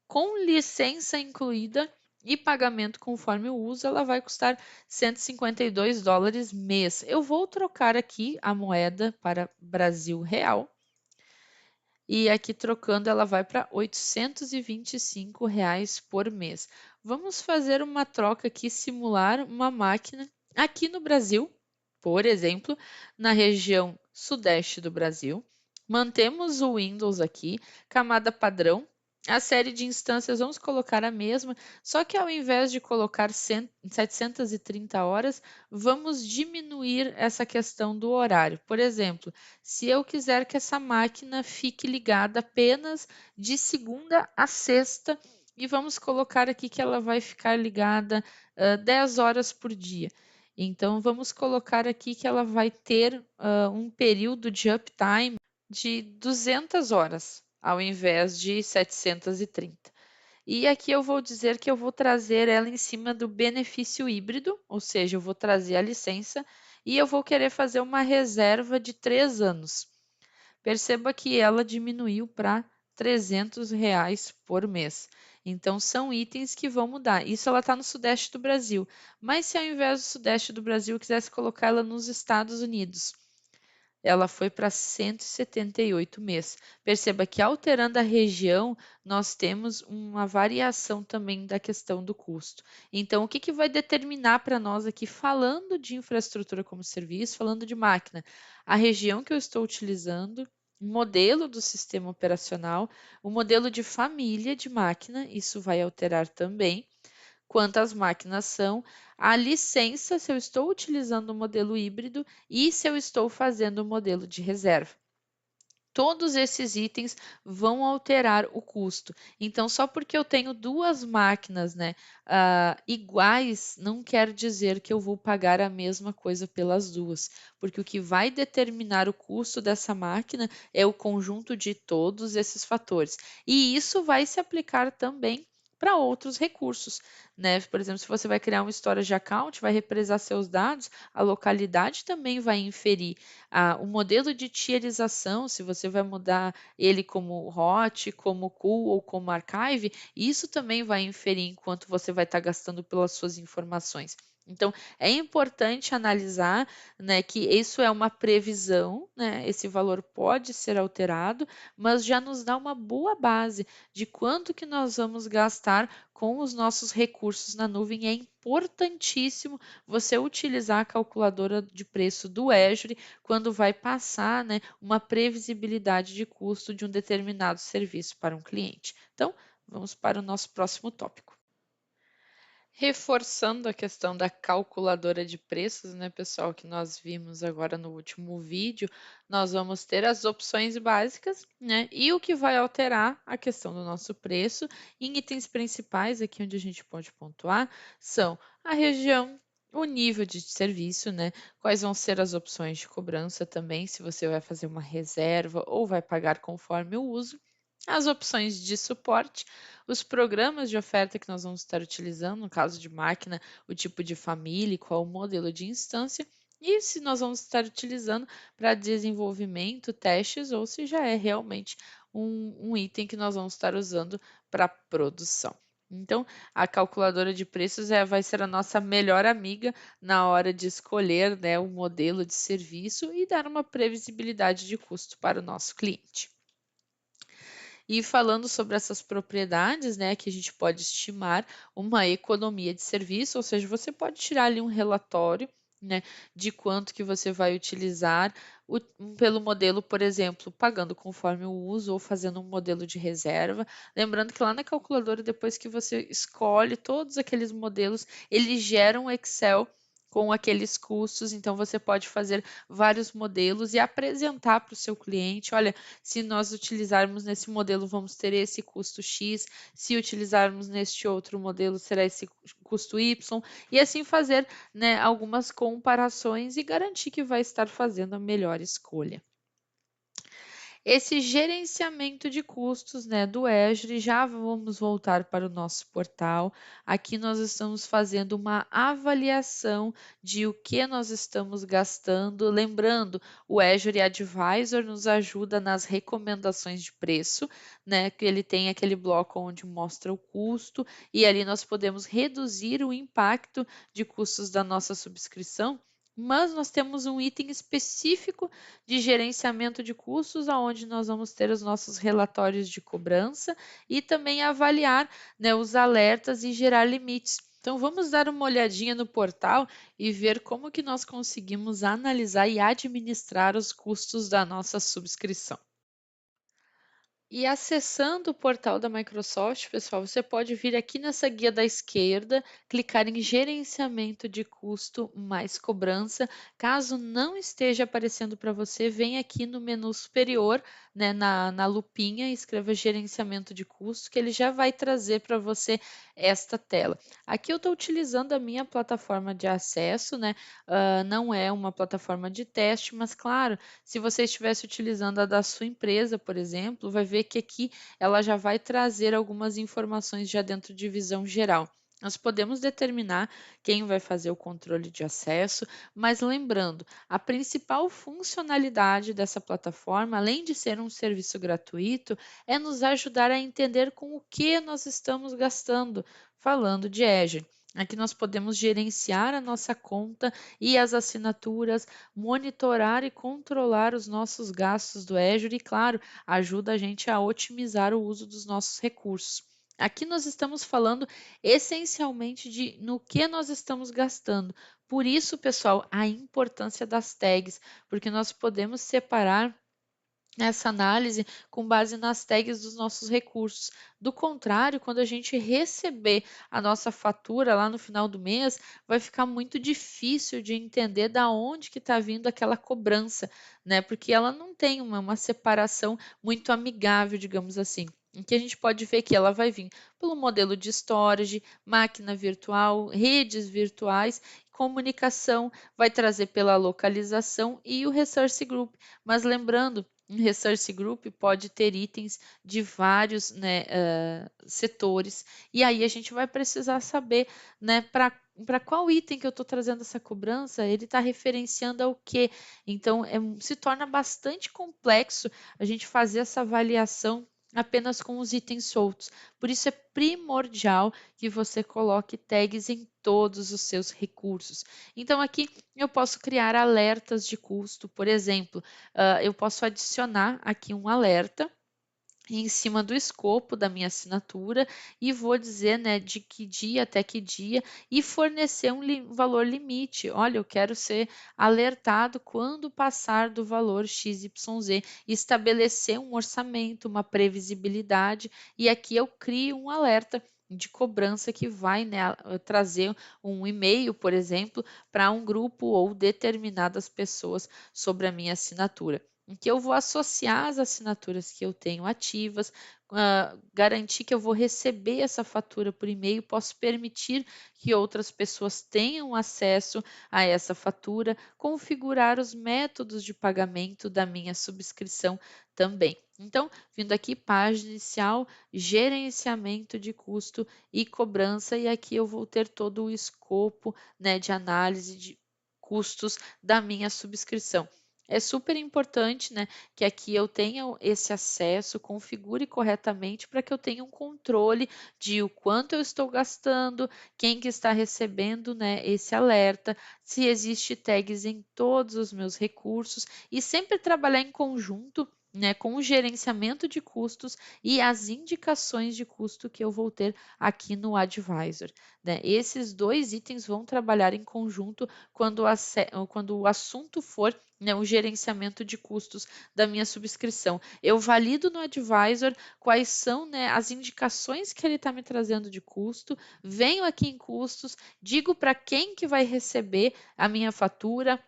com licença incluída e pagamento conforme o uso, ela vai custar US$ 152 mês. Eu vou trocar aqui a moeda para Brasil Real e aqui trocando ela vai para R$ 825 por mês. Vamos fazer uma troca aqui, simular uma máquina aqui no Brasil, por exemplo, na região sudeste do Brasil. Mantemos o Windows aqui, camada padrão, A série de instâncias vamos colocar a mesma, só que ao invés de colocar 730 horas, vamos diminuir essa questão do horário. Por exemplo, se eu quiser que essa máquina fique ligada apenas de segunda a sexta, e vamos colocar aqui que ela vai ficar ligada 10 horas por dia. Então, vamos colocar aqui que ela vai ter um período de uptime de 200 horas, ao invés de 730. E aqui eu vou dizer que eu vou trazer ela em cima do benefício híbrido, ou seja, eu vou trazer a licença e eu vou querer fazer uma reserva de 3 anos. Perceba que ela diminuiu para R$ 300 por mês. Então, são itens que vão mudar. Isso ela está no sudeste do Brasil. Mas se ao invés do sudeste do Brasil eu quisesse colocar ela nos Estados Unidos, ela foi para 178 mês. Perceba que alterando a região, nós temos uma variação também da questão do custo. Então, o que vai determinar para nós aqui, falando de infraestrutura como serviço, falando de máquina, a região que eu estou utilizando, o modelo do sistema operacional, o modelo de família de máquina, isso vai alterar também quantas máquinas são, a licença, se eu estou utilizando o modelo híbrido e se eu estou fazendo o modelo de reserva. Todos esses itens vão alterar o custo. Então, só porque eu tenho duas máquinas, né, iguais, não quer dizer que eu vou pagar a mesma coisa pelas duas, porque o que vai determinar o custo dessa máquina é o conjunto de todos esses fatores. E isso vai se aplicar também para outros recursos, né? Por exemplo, se você vai criar uma storage account, vai represar seus dados, a localidade também vai inferir. O modelo de tierização, se você vai mudar ele como hot, como cool ou como archive, isso também vai inferir em quanto você vai estar gastando pelas suas informações. Então, é importante analisar, né, que isso é uma previsão, né, esse valor pode ser alterado, mas já nos dá uma boa base de quanto que nós vamos gastar com os nossos recursos na nuvem. É importantíssimo você utilizar a calculadora de preço do Azure quando vai passar, né, uma previsibilidade de custo de um determinado serviço para um cliente. Então, vamos para o nosso próximo tópico. Reforçando a questão da calculadora de preços, né, pessoal, que nós vimos agora no último vídeo, nós vamos ter as opções básicas, né, e o que vai alterar a questão do nosso preço em itens principais, aqui onde a gente pode pontuar, são a região, o nível de serviço, né, quais vão ser as opções de cobrança também, se você vai fazer uma reserva ou vai pagar conforme o uso, as opções de suporte, os programas de oferta que nós vamos estar utilizando, no caso de máquina, o tipo de família, qual o modelo de instância, e se nós vamos estar utilizando para desenvolvimento, testes, ou se já é realmente um item que nós vamos estar usando para produção. Então, a calculadora de preços vai ser a nossa melhor amiga na hora de escolher, né, o modelo de serviço e dar uma previsibilidade de custo para o nosso cliente. E falando sobre essas propriedades, né, que a gente pode estimar uma economia de serviço, ou seja, você pode tirar ali um relatório, né, de quanto que você vai utilizar pelo modelo, por exemplo, pagando conforme o uso ou fazendo um modelo de reserva. Lembrando que lá na calculadora, depois que você escolhe todos aqueles modelos, ele gera um Excel com aqueles custos, então você pode fazer vários modelos e apresentar para o seu cliente, olha, se nós utilizarmos nesse modelo, vamos ter esse custo X, se utilizarmos neste outro modelo, será esse custo Y, e assim fazer, né, algumas comparações e garantir que vai estar fazendo a melhor escolha. Esse gerenciamento de custos, né, do Azure, já vamos voltar para o nosso portal. Aqui nós estamos fazendo uma avaliação de o que nós estamos gastando. Lembrando, o Azure Advisor nos ajuda nas recomendações de preço, né, que ele tem aquele bloco onde mostra o custo e ali nós podemos reduzir o impacto de custos da nossa subscrição. Mas nós temos um item específico de gerenciamento de custos, aonde nós vamos ter os nossos relatórios de cobrança e também avaliar, né, os alertas e gerar limites. Então vamos dar uma olhadinha no portal e ver como que nós conseguimos analisar e administrar os custos da nossa subscrição. E acessando o portal da Microsoft, pessoal, você pode vir aqui nessa guia da esquerda, clicar em gerenciamento de custo mais cobrança. Caso não esteja aparecendo para você, vem aqui no menu superior, né, na lupinha, e escreva gerenciamento de custo, que ele já vai trazer para você esta tela. Aqui eu estou utilizando a minha plataforma de acesso, né? Não é uma plataforma de teste, mas claro, se você estivesse utilizando a da sua empresa, por exemplo, vai ver que aqui ela já vai trazer algumas informações já dentro de visão geral. Nós podemos determinar quem vai fazer o controle de acesso, mas lembrando, a principal funcionalidade dessa plataforma, além de ser um serviço gratuito, é nos ajudar a entender com o que nós estamos gastando, falando de Azure. Aqui nós podemos gerenciar a nossa conta e as assinaturas, monitorar e controlar os nossos gastos do Azure e, claro, ajuda a gente a otimizar o uso dos nossos recursos. Aqui nós estamos falando essencialmente de no que nós estamos gastando. Por isso, pessoal, a importância das tags, porque nós podemos separar essa análise com base nas tags dos nossos recursos. Do contrário, quando a gente receber a nossa fatura lá no final do mês, vai ficar muito difícil de entender da onde que está vindo aquela cobrança, né? Porque ela não tem uma separação muito amigável, digamos assim. Em que a gente pode ver que ela vai vir pelo modelo de storage, máquina virtual, redes virtuais, comunicação, vai trazer pela localização e o resource group. Mas lembrando, um resource group pode ter itens de vários, né, setores, e aí a gente vai precisar saber, né, para qual item que eu estou trazendo essa cobrança, ele está referenciando ao quê? Então, se torna bastante complexo a gente fazer essa avaliação apenas com os itens soltos. Por isso é primordial que você coloque tags em todos os seus recursos. Então, aqui eu posso criar alertas de custo, por exemplo, eu posso adicionar aqui um alerta em cima do escopo da minha assinatura e vou dizer, né, de que dia até que dia e fornecer um valor limite. Olha, eu quero ser alertado quando passar do valor XYZ, estabelecer um orçamento, uma previsibilidade e aqui eu crio um alerta de cobrança que vai, né, trazer um e-mail, por exemplo, para um grupo ou determinadas pessoas sobre a minha assinatura em que eu vou associar as assinaturas que eu tenho ativas, garantir que eu vou receber essa fatura por e-mail, posso permitir que outras pessoas tenham acesso a essa fatura, configurar os métodos de pagamento da minha subscrição também. Então, vindo aqui, página inicial, gerenciamento de custo e cobrança, e aqui eu vou ter todo o escopo, né, de análise de custos da minha subscrição. É super importante, né, que aqui eu tenha esse acesso, configure corretamente para que eu tenha um controle de o quanto eu estou gastando, quem que está recebendo, né, esse alerta, se existe tags em todos os meus recursos e sempre trabalhar em conjunto, né, com o gerenciamento de custos e as indicações de custo que eu vou ter aqui no Advisor, né? Esses dois itens vão trabalhar em conjunto quando o assunto for, né, o gerenciamento de custos da minha subscrição. Eu valido no Advisor quais são, né, as indicações que ele está me trazendo de custo, venho aqui em custos, digo para quem que vai receber a minha fatura,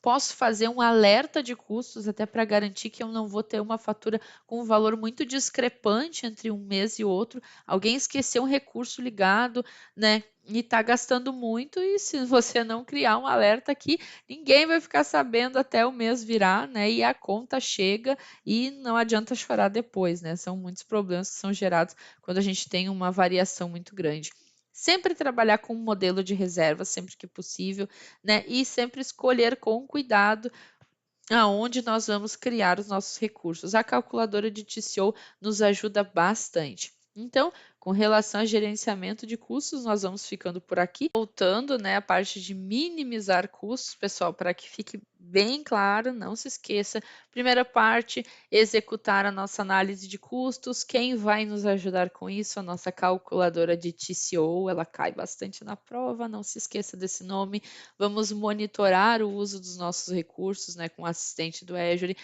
posso fazer um alerta de custos até para garantir que eu não vou ter uma fatura com um valor muito discrepante entre um mês e outro. Alguém esqueceu um recurso ligado, né? E está gastando muito, e se você não criar um alerta aqui, ninguém vai ficar sabendo até o mês virar, né? E a conta chega e não adianta chorar depois, né? São muitos problemas que são gerados quando a gente tem uma variação muito grande. Sempre trabalhar com um modelo de reserva sempre que possível, né? E sempre escolher com cuidado aonde nós vamos criar os nossos recursos. A calculadora de TCO nos ajuda bastante. Então, com relação a gerenciamento de custos, nós vamos ficando por aqui. Voltando, né, a parte de minimizar custos, pessoal, para que fique bem claro, não se esqueça. Primeira parte, executar a nossa análise de custos. Quem vai nos ajudar com isso? A nossa calculadora de TCO, ela cai bastante na prova, não se esqueça desse nome. Vamos monitorar o uso dos nossos recursos, né, com o assistente do Azure.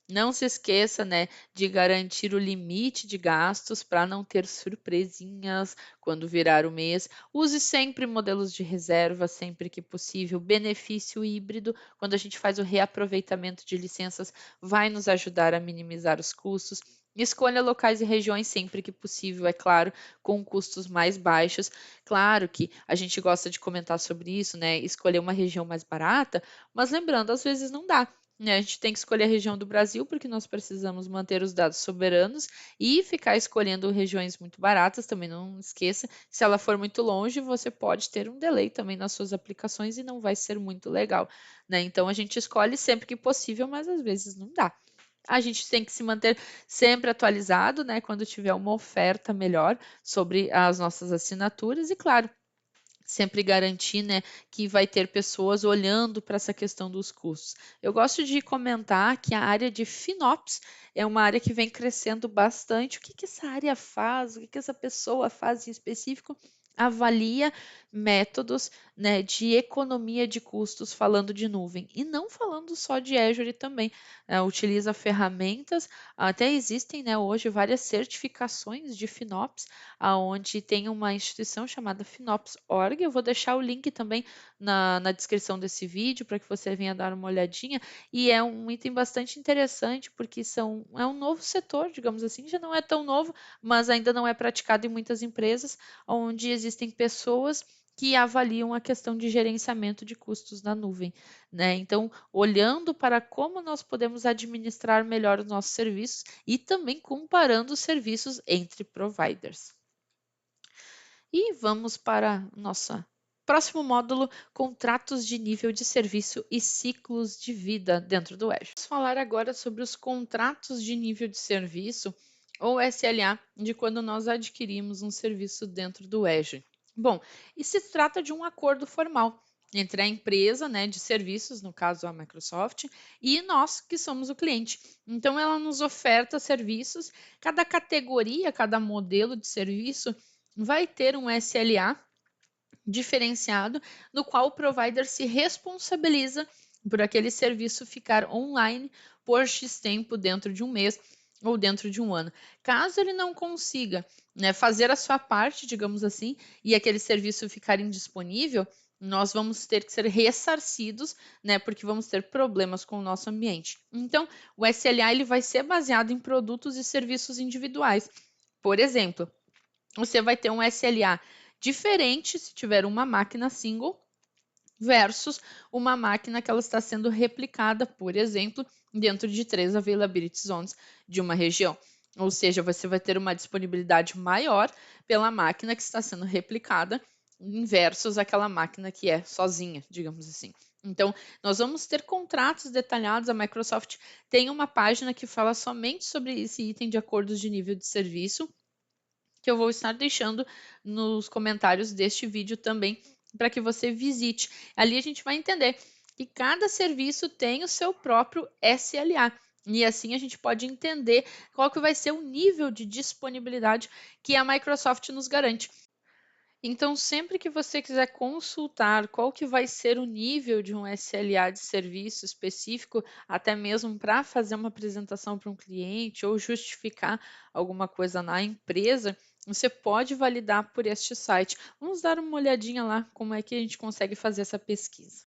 Não se esqueça, né, de garantir o limite de gastos para não ter surpresinhas quando virar o mês. Use sempre modelos de reserva, sempre que possível. Benefício híbrido, quando a gente faz o reaproveitamento de licenças, vai nos ajudar a minimizar os custos. Escolha locais e regiões sempre que possível, é claro, com custos mais baixos. Claro que a gente gosta de comentar sobre isso, né? Escolher uma região mais barata, mas lembrando, às vezes não dá, né? A gente tem que escolher a região do Brasil, porque nós precisamos manter os dados soberanos e ficar escolhendo regiões muito baratas, também não esqueça. Se ela for muito longe, você pode ter um delay também nas suas aplicações e não vai ser muito legal, né? Então a gente escolhe sempre que possível, mas às vezes não dá. A gente tem que se manter sempre atualizado, né? Quando tiver uma oferta melhor sobre as nossas assinaturas, e claro, sempre garantir, né, que vai ter pessoas olhando para essa questão dos custos. Eu gosto de comentar que a área de FinOps é uma área que vem crescendo bastante. O que que essa área faz? O que que essa pessoa faz em específico? Avalia métodos, né, de economia de custos falando de nuvem e não falando só de Azure também. Utiliza ferramentas, até existem, né, hoje várias certificações de FinOps, aonde tem uma instituição chamada FinOps.org. Eu vou deixar o link também na descrição desse vídeo para que você venha dar uma olhadinha. E é um item bastante interessante, porque é um novo setor, digamos assim, já não é tão novo, mas ainda não é praticado em muitas empresas, onde existem pessoas que avaliam a questão de gerenciamento de custos na nuvem, né? Então, olhando para como nós podemos administrar melhor os nossos serviços e também comparando os serviços entre providers. E vamos para nosso próximo módulo, contratos de nível de serviço e ciclos de vida dentro do Azure. Vamos falar agora sobre os contratos de nível de serviço, ou SLA, de quando nós adquirimos um serviço dentro do Azure. Bom, isso se trata de um acordo formal entre a empresa, né, de serviços, no caso a Microsoft, e nós que somos o cliente. Então, ela nos oferta serviços, cada categoria, cada modelo de serviço vai ter um SLA diferenciado, no qual o provider se responsabiliza por aquele serviço ficar online por X tempo dentro de um mês ou dentro de um ano. Caso ele não consiga, né, fazer a sua parte, digamos assim, e aquele serviço ficar indisponível, nós vamos ter que ser ressarcidos, né, porque vamos ter problemas com o nosso ambiente. Então, o SLA ele vai ser baseado em produtos e serviços individuais. Por exemplo, você vai ter um SLA diferente se tiver uma máquina single versus uma máquina que ela está sendo replicada, por exemplo, dentro de 3 availability zones de uma região. Ou seja, você vai ter uma disponibilidade maior pela máquina que está sendo replicada versus aquela máquina que é sozinha, digamos assim. Então, nós vamos ter contratos detalhados. A Microsoft tem uma página que fala somente sobre esse item de acordos de nível de serviço, que eu vou estar deixando nos comentários deste vídeo também, para que você visite. Ali a gente vai entender que cada serviço tem o seu próprio SLA. E assim a gente pode entender qual que vai ser o nível de disponibilidade que a Microsoft nos garante. Então, sempre que você quiser consultar qual que vai ser o nível de um SLA de serviço específico, até mesmo para fazer uma apresentação para um cliente ou justificar alguma coisa na empresa, você pode validar por este site. Vamos dar uma olhadinha lá como é que a gente consegue fazer essa pesquisa.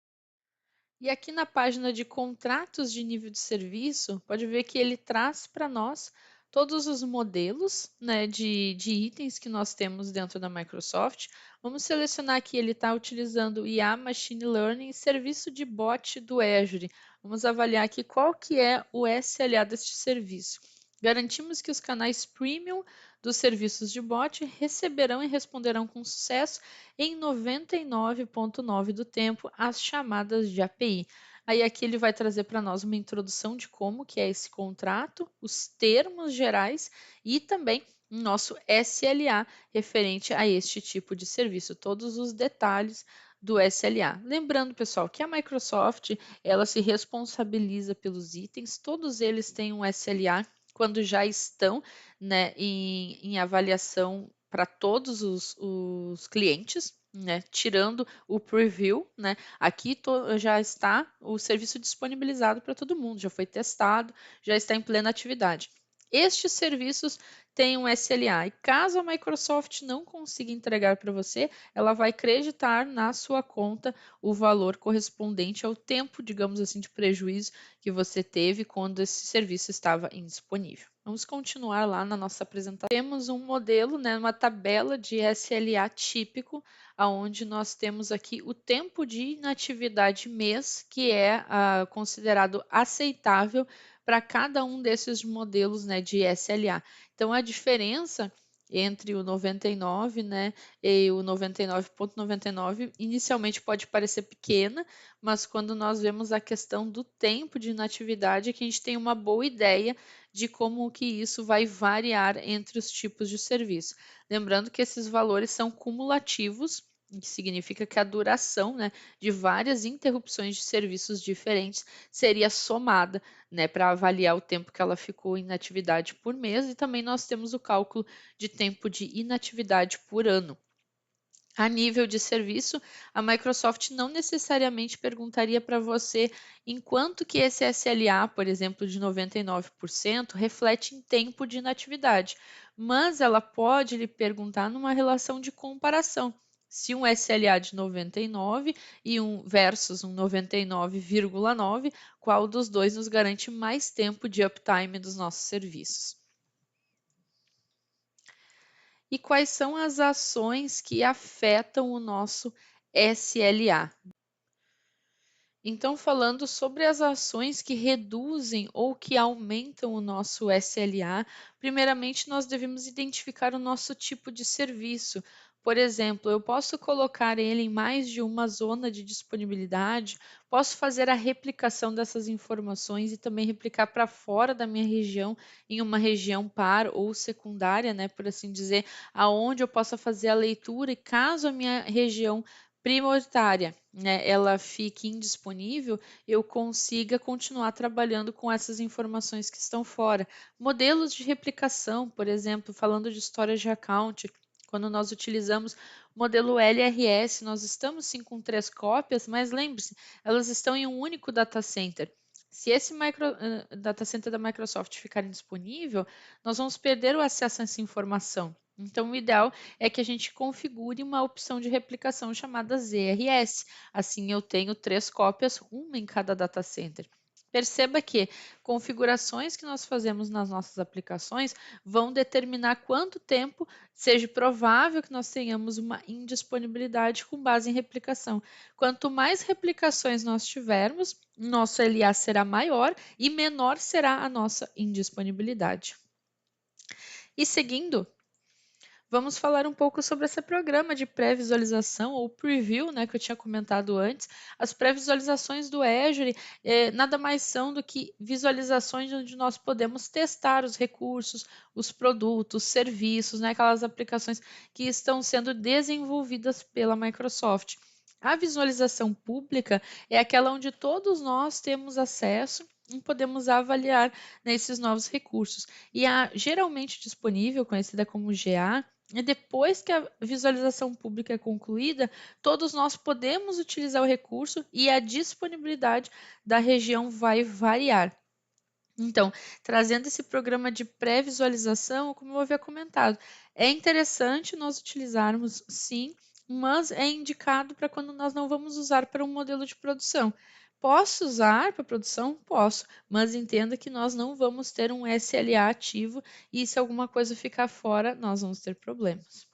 E aqui na página de contratos de nível de serviço, pode ver que ele traz para nós todos os modelos, né, de itens que nós temos dentro da Microsoft. Vamos selecionar aqui, ele está utilizando IA Machine Learning e serviço de bot do Azure. Vamos avaliar aqui qual que é o SLA deste serviço. Garantimos que os canais premium dos serviços de bot receberão e responderão com sucesso em 99,9% do tempo as chamadas de API. Aí aqui ele vai trazer para nós uma introdução de como que é esse contrato, os termos gerais e também o nosso SLA referente a este tipo de serviço, todos os detalhes do SLA. Lembrando, pessoal, que a Microsoft, ela se responsabiliza pelos itens, todos eles têm um SLA quando já estão, né, em avaliação para todos os clientes. né? Tirando o preview, né? Aqui já está o serviço disponibilizado para todo mundo, já foi testado, já está em plena atividade. Estes serviços têm um SLA e caso a Microsoft não consiga entregar para você, ela vai creditar na sua conta o valor correspondente ao tempo, digamos assim, de prejuízo que você teve quando esse serviço estava indisponível. Vamos continuar lá na nossa apresentação. Temos um modelo, né, uma tabela de SLA típico, onde nós temos aqui o tempo de inatividade mês, que é considerado aceitável para cada um desses modelos, né, de SLA. Então, a diferença entre o 99, né, e o 99,99 inicialmente pode parecer pequena, mas quando nós vemos a questão do tempo de inatividade, é que a gente tem uma boa ideia de como que isso vai variar entre os tipos de serviço. Lembrando que esses valores são cumulativos, que significa que a duração, né, de várias interrupções de serviços diferentes seria somada, né, para avaliar o tempo que ela ficou em inatividade por mês, e também nós temos o cálculo de tempo de inatividade por ano. A nível de serviço, a Microsoft não necessariamente perguntaria para você em quanto que esse SLA, por exemplo, de 99%, reflete em tempo de inatividade, mas ela pode lhe perguntar numa relação de comparação. Se um SLA de 99 e um versus um 99,9, qual dos dois nos garante mais tempo de uptime dos nossos serviços? E quais são as ações que afetam o nosso SLA? Então, falando sobre as ações que reduzem ou que aumentam o nosso SLA, primeiramente nós devemos identificar o nosso tipo de serviço. Por exemplo, eu posso colocar ele em mais de uma zona de disponibilidade, posso fazer a replicação dessas informações e também replicar para fora da minha região, em uma região par ou secundária, né, por assim dizer, aonde eu possa fazer a leitura e caso a minha região prioritária, né, ela fique indisponível, eu consiga continuar trabalhando com essas informações que estão fora. Modelos de replicação, por exemplo, falando de histórias de account, quando nós utilizamos o modelo LRS, nós estamos sim com 3 cópias, mas lembre-se, elas estão em um único data center. Se esse data center da Microsoft ficar indisponível, nós vamos perder o acesso a essa informação. Então, o ideal é que a gente configure uma opção de replicação chamada ZRS. Assim, eu tenho 3 cópias, uma em cada data center. Perceba que configurações que nós fazemos nas nossas aplicações vão determinar quanto tempo seja provável que nós tenhamos uma indisponibilidade com base em replicação. Quanto mais replicações nós tivermos, nosso LA será maior e menor será a nossa indisponibilidade. E seguindo, vamos falar um pouco sobre esse programa de pré-visualização ou preview, né, que eu tinha comentado antes. As pré-visualizações do Azure nada mais são do que visualizações onde nós podemos testar os recursos, os produtos, serviços, né, aquelas aplicações que estão sendo desenvolvidas pela Microsoft. A visualização pública é aquela onde todos nós temos acesso e podemos avaliar nesses novos recursos. E a geralmente disponível, conhecida como GA, e depois que a visualização pública é concluída, todos nós podemos utilizar o recurso e a disponibilidade da região vai variar. Então, trazendo esse programa de pré-visualização, como eu havia comentado, é interessante nós utilizarmos sim, mas é indicado para quando nós não vamos usar para um modelo de produção. Posso usar para produção? Posso, mas entenda que nós não vamos ter um SLA ativo e se alguma coisa ficar fora, nós vamos ter problemas.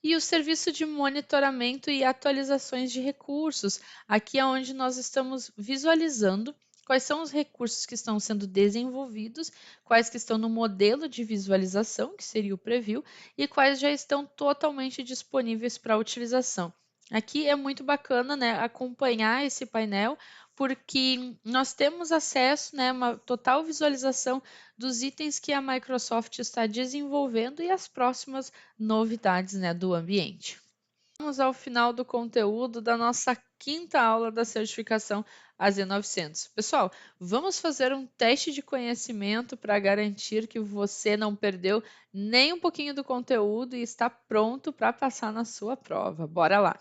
E o serviço de monitoramento e atualizações de recursos. Aqui é onde nós estamos visualizando quais são os recursos que estão sendo desenvolvidos, quais que estão no modelo de visualização, que seria o preview, e quais já estão totalmente disponíveis para utilização. Aqui é muito bacana, né, acompanhar esse painel, porque nós temos acesso, né, uma total visualização dos itens que a Microsoft está desenvolvendo e as próximas novidades, né, do ambiente. Vamos ao final do conteúdo da nossa quinta aula da certificação AZ900. Pessoal, vamos fazer um teste de conhecimento para garantir que você não perdeu nem um pouquinho do conteúdo e está pronto para passar na sua prova. Bora lá!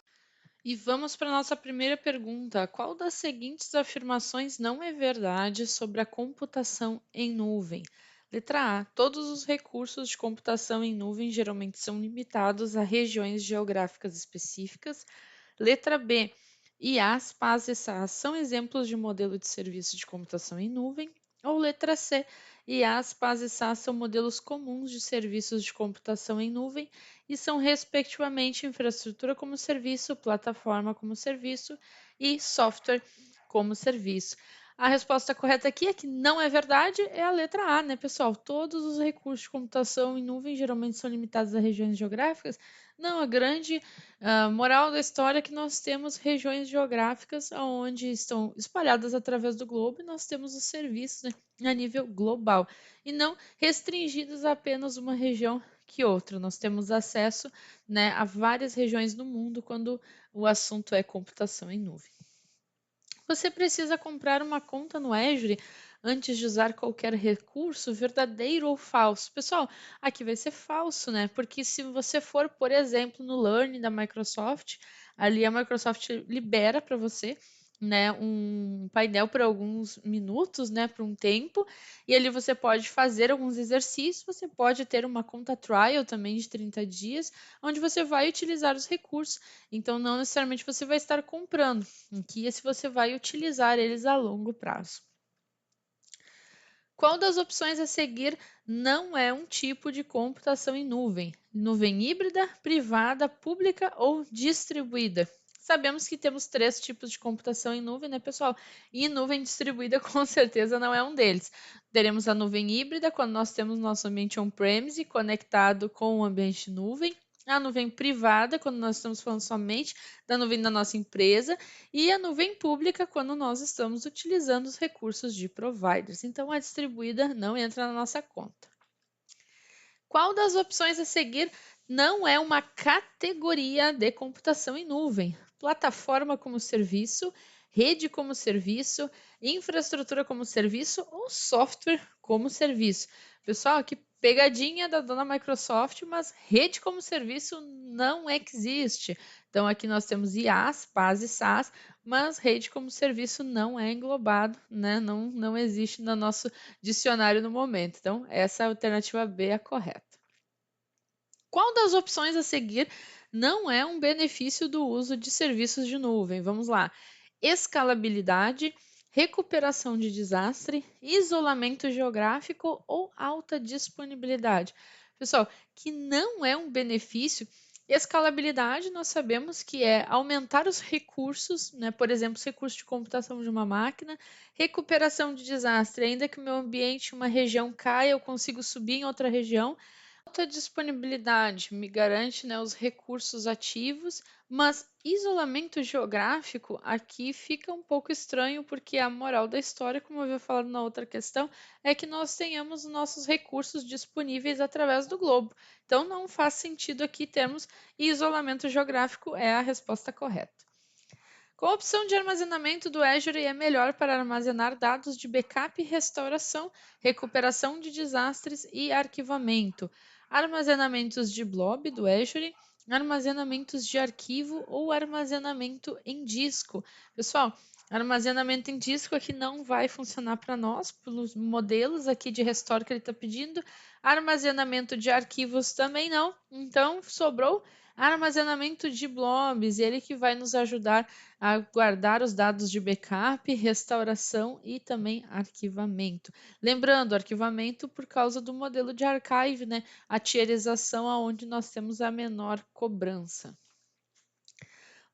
E vamos para a nossa primeira pergunta. Qual das seguintes afirmações não é verdade sobre a computação em nuvem? Letra A. Todos os recursos de computação em nuvem geralmente são limitados a regiões geográficas específicas. Letra B. IaaS, PaaS e SaaS são exemplos de modelo de serviço de computação em nuvem. Ou letra C. IaaS, PaaS e SaaS são modelos comuns de serviços de computação em nuvem e são, respectivamente, infraestrutura como serviço, plataforma como serviço e software como serviço. A resposta correta aqui é que não é verdade, é a letra A, né, pessoal? Todos os recursos de computação em nuvem geralmente são limitados a regiões geográficas. Não, a grande moral da história é que nós temos regiões geográficas onde estão espalhadas através do globo e nós temos os serviços, né, a nível global e não restringidos a apenas uma região que outra. Nós temos acesso, né, a várias regiões do mundo quando o assunto é computação em nuvem. Você precisa comprar uma conta no Azure antes de usar qualquer recurso, verdadeiro ou falso? Pessoal, aqui vai ser falso, né? Porque se você for, por exemplo, no Learn da Microsoft, ali a Microsoft libera para você, né, um painel por alguns minutos, né, por um tempo, e ali você pode fazer alguns exercícios, você pode ter uma conta trial também de 30 dias, onde você vai utilizar os recursos. Então, não necessariamente você vai estar comprando, aqui é se você vai utilizar eles a longo prazo. Qual das opções a seguir não é um tipo de computação em nuvem? Nuvem híbrida, privada, pública ou distribuída? Sabemos que temos três tipos de computação em nuvem, né, pessoal? E nuvem distribuída com certeza não é um deles. Teremos a nuvem híbrida, quando nós temos nosso ambiente on-premise conectado com o ambiente nuvem. A nuvem privada, quando nós estamos falando somente da nuvem da nossa empresa, e a nuvem pública, quando nós estamos utilizando os recursos de providers. Então, a distribuída não entra na nossa conta. Qual das opções a seguir não é uma categoria de computação em nuvem? Plataforma como serviço, rede como serviço, infraestrutura como serviço ou software como serviço? Pessoal, que pegadinha da dona Microsoft, mas rede como serviço não existe. Então, aqui nós temos IaaS, PaaS e SaaS, mas rede como serviço não é englobado, né? Não existe no nosso dicionário no momento. Então, essa alternativa B é a correta. Qual das opções a seguir não é um benefício do uso de serviços de nuvem? Vamos lá. Escalabilidade, recuperação de desastre, isolamento geográfico ou alta disponibilidade? Pessoal, que não é um benefício. Escalabilidade, nós sabemos que é aumentar os recursos, né? Por exemplo, os recursos de computação de uma máquina. Recuperação de desastre, ainda que o meu ambiente, uma região caia, eu consigo subir em outra região. Alta disponibilidade me garante, né, os recursos ativos, mas isolamento geográfico aqui fica um pouco estranho, porque a moral da história, como eu havia falado na outra questão, é que nós tenhamos nossos recursos disponíveis através do globo. Então, não faz sentido aqui termos isolamento geográfico, é a resposta correta. Qual a opção de armazenamento do Azure é melhor para armazenar dados de backup e restauração, recuperação de desastres e arquivamento? Armazenamentos de blob do Azure, armazenamentos de arquivo ou armazenamento em disco? Pessoal, armazenamento em disco aqui não vai funcionar para nós, pelos modelos aqui de restore que ele está pedindo. Armazenamento de arquivos também não. Então, sobrou armazenamento de blobs, ele que vai nos ajudar a guardar os dados de backup, restauração e também arquivamento. Lembrando, arquivamento por causa do modelo de archive, né? A tierização aonde nós temos a menor cobrança.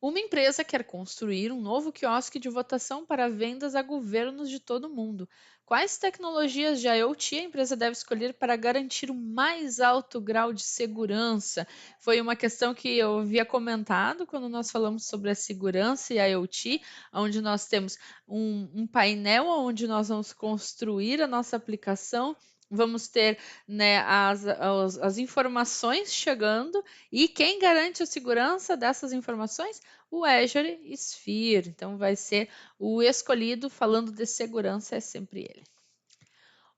Uma empresa quer construir um novo quiosque de votação para vendas a governos de todo o mundo. Quais tecnologias de IoT a empresa deve escolher para garantir o mais alto grau de segurança? Foi uma questão que eu havia comentado quando nós falamos sobre a segurança e IoT, onde nós temos um painel onde nós vamos construir a nossa aplicação vamos ter, né, as informações chegando, e quem garante a segurança dessas informações? O Azure Sphere. Então, vai ser o escolhido, falando de segurança, é sempre ele.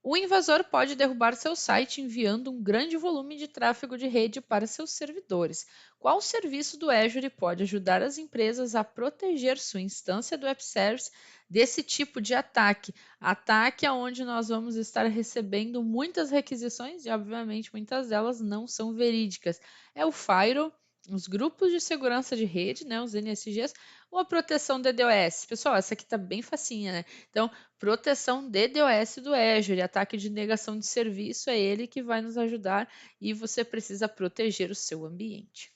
O invasor pode derrubar seu site enviando um grande volume de tráfego de rede para seus servidores. Qual serviço do Azure pode ajudar as empresas a proteger sua instância do Web Service desse tipo de ataque? Ataque onde nós vamos estar recebendo muitas requisições e, obviamente, muitas delas não são verídicas. É o Firewall, os grupos de segurança de rede, né, os NSGs, ou a proteção DDoS. Pessoal, essa aqui está bem facinha, né? Então, proteção DDoS do Azure, ataque de negação de serviço, é ele que vai nos ajudar e você precisa proteger o seu ambiente.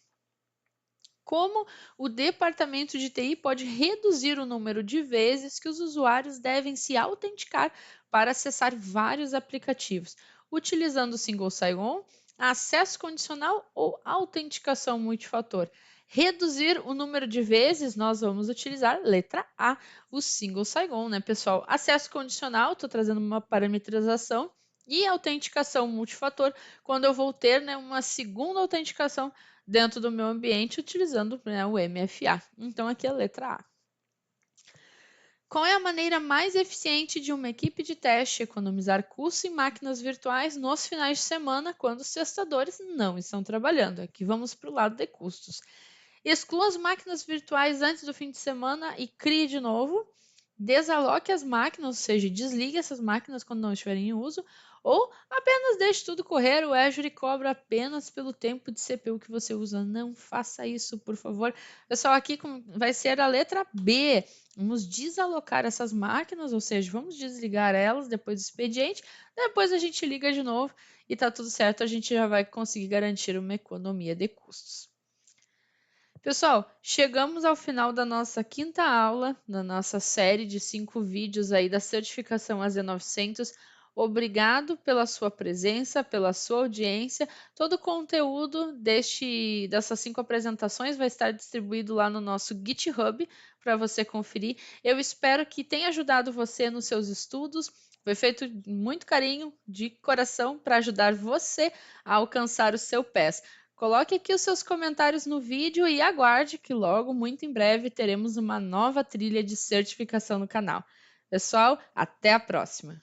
Como o departamento de TI pode reduzir o número de vezes que os usuários devem se autenticar para acessar vários aplicativos, utilizando o Single Sign-On, acesso condicional ou autenticação multifator. Reduzir o número de vezes, nós vamos utilizar letra A, o Single Sign-On, né, pessoal? Acesso condicional, estou trazendo uma parametrização, e autenticação multifator, quando eu vou ter, né, uma segunda autenticação dentro do meu ambiente utilizando, né, o MFA. Então, aqui é a letra A. Qual é a maneira mais eficiente de uma equipe de teste economizar custo em máquinas virtuais nos finais de semana, quando os testadores não estão trabalhando? Aqui vamos para o lado de custos. Exclua as máquinas virtuais antes do fim de semana e crie de novo. Desaloque as máquinas, ou seja, desligue essas máquinas quando não estiverem em uso, ou apenas deixe tudo correr. O Azure cobra apenas pelo tempo de CPU que você usa. Não faça isso, por favor. Pessoal, aqui vai ser a letra B. Vamos desalocar essas máquinas, ou seja, vamos desligar elas depois do expediente. Depois a gente liga de novo e tá tudo certo. A gente já vai conseguir garantir uma economia de custos. Pessoal, chegamos ao final da nossa quinta aula, da nossa série de 5 vídeos aí da certificação AZ900. Obrigado pela sua presença, pela sua audiência. Todo o conteúdo dessas 5 apresentações vai estar distribuído lá no nosso GitHub para você conferir. Eu espero que tenha ajudado você nos seus estudos. Foi feito muito carinho, de coração, para ajudar você a alcançar o seu PES. Coloque aqui os seus comentários no vídeo e aguarde que logo, muito em breve, teremos uma nova trilha de certificação no canal. Pessoal, até a próxima!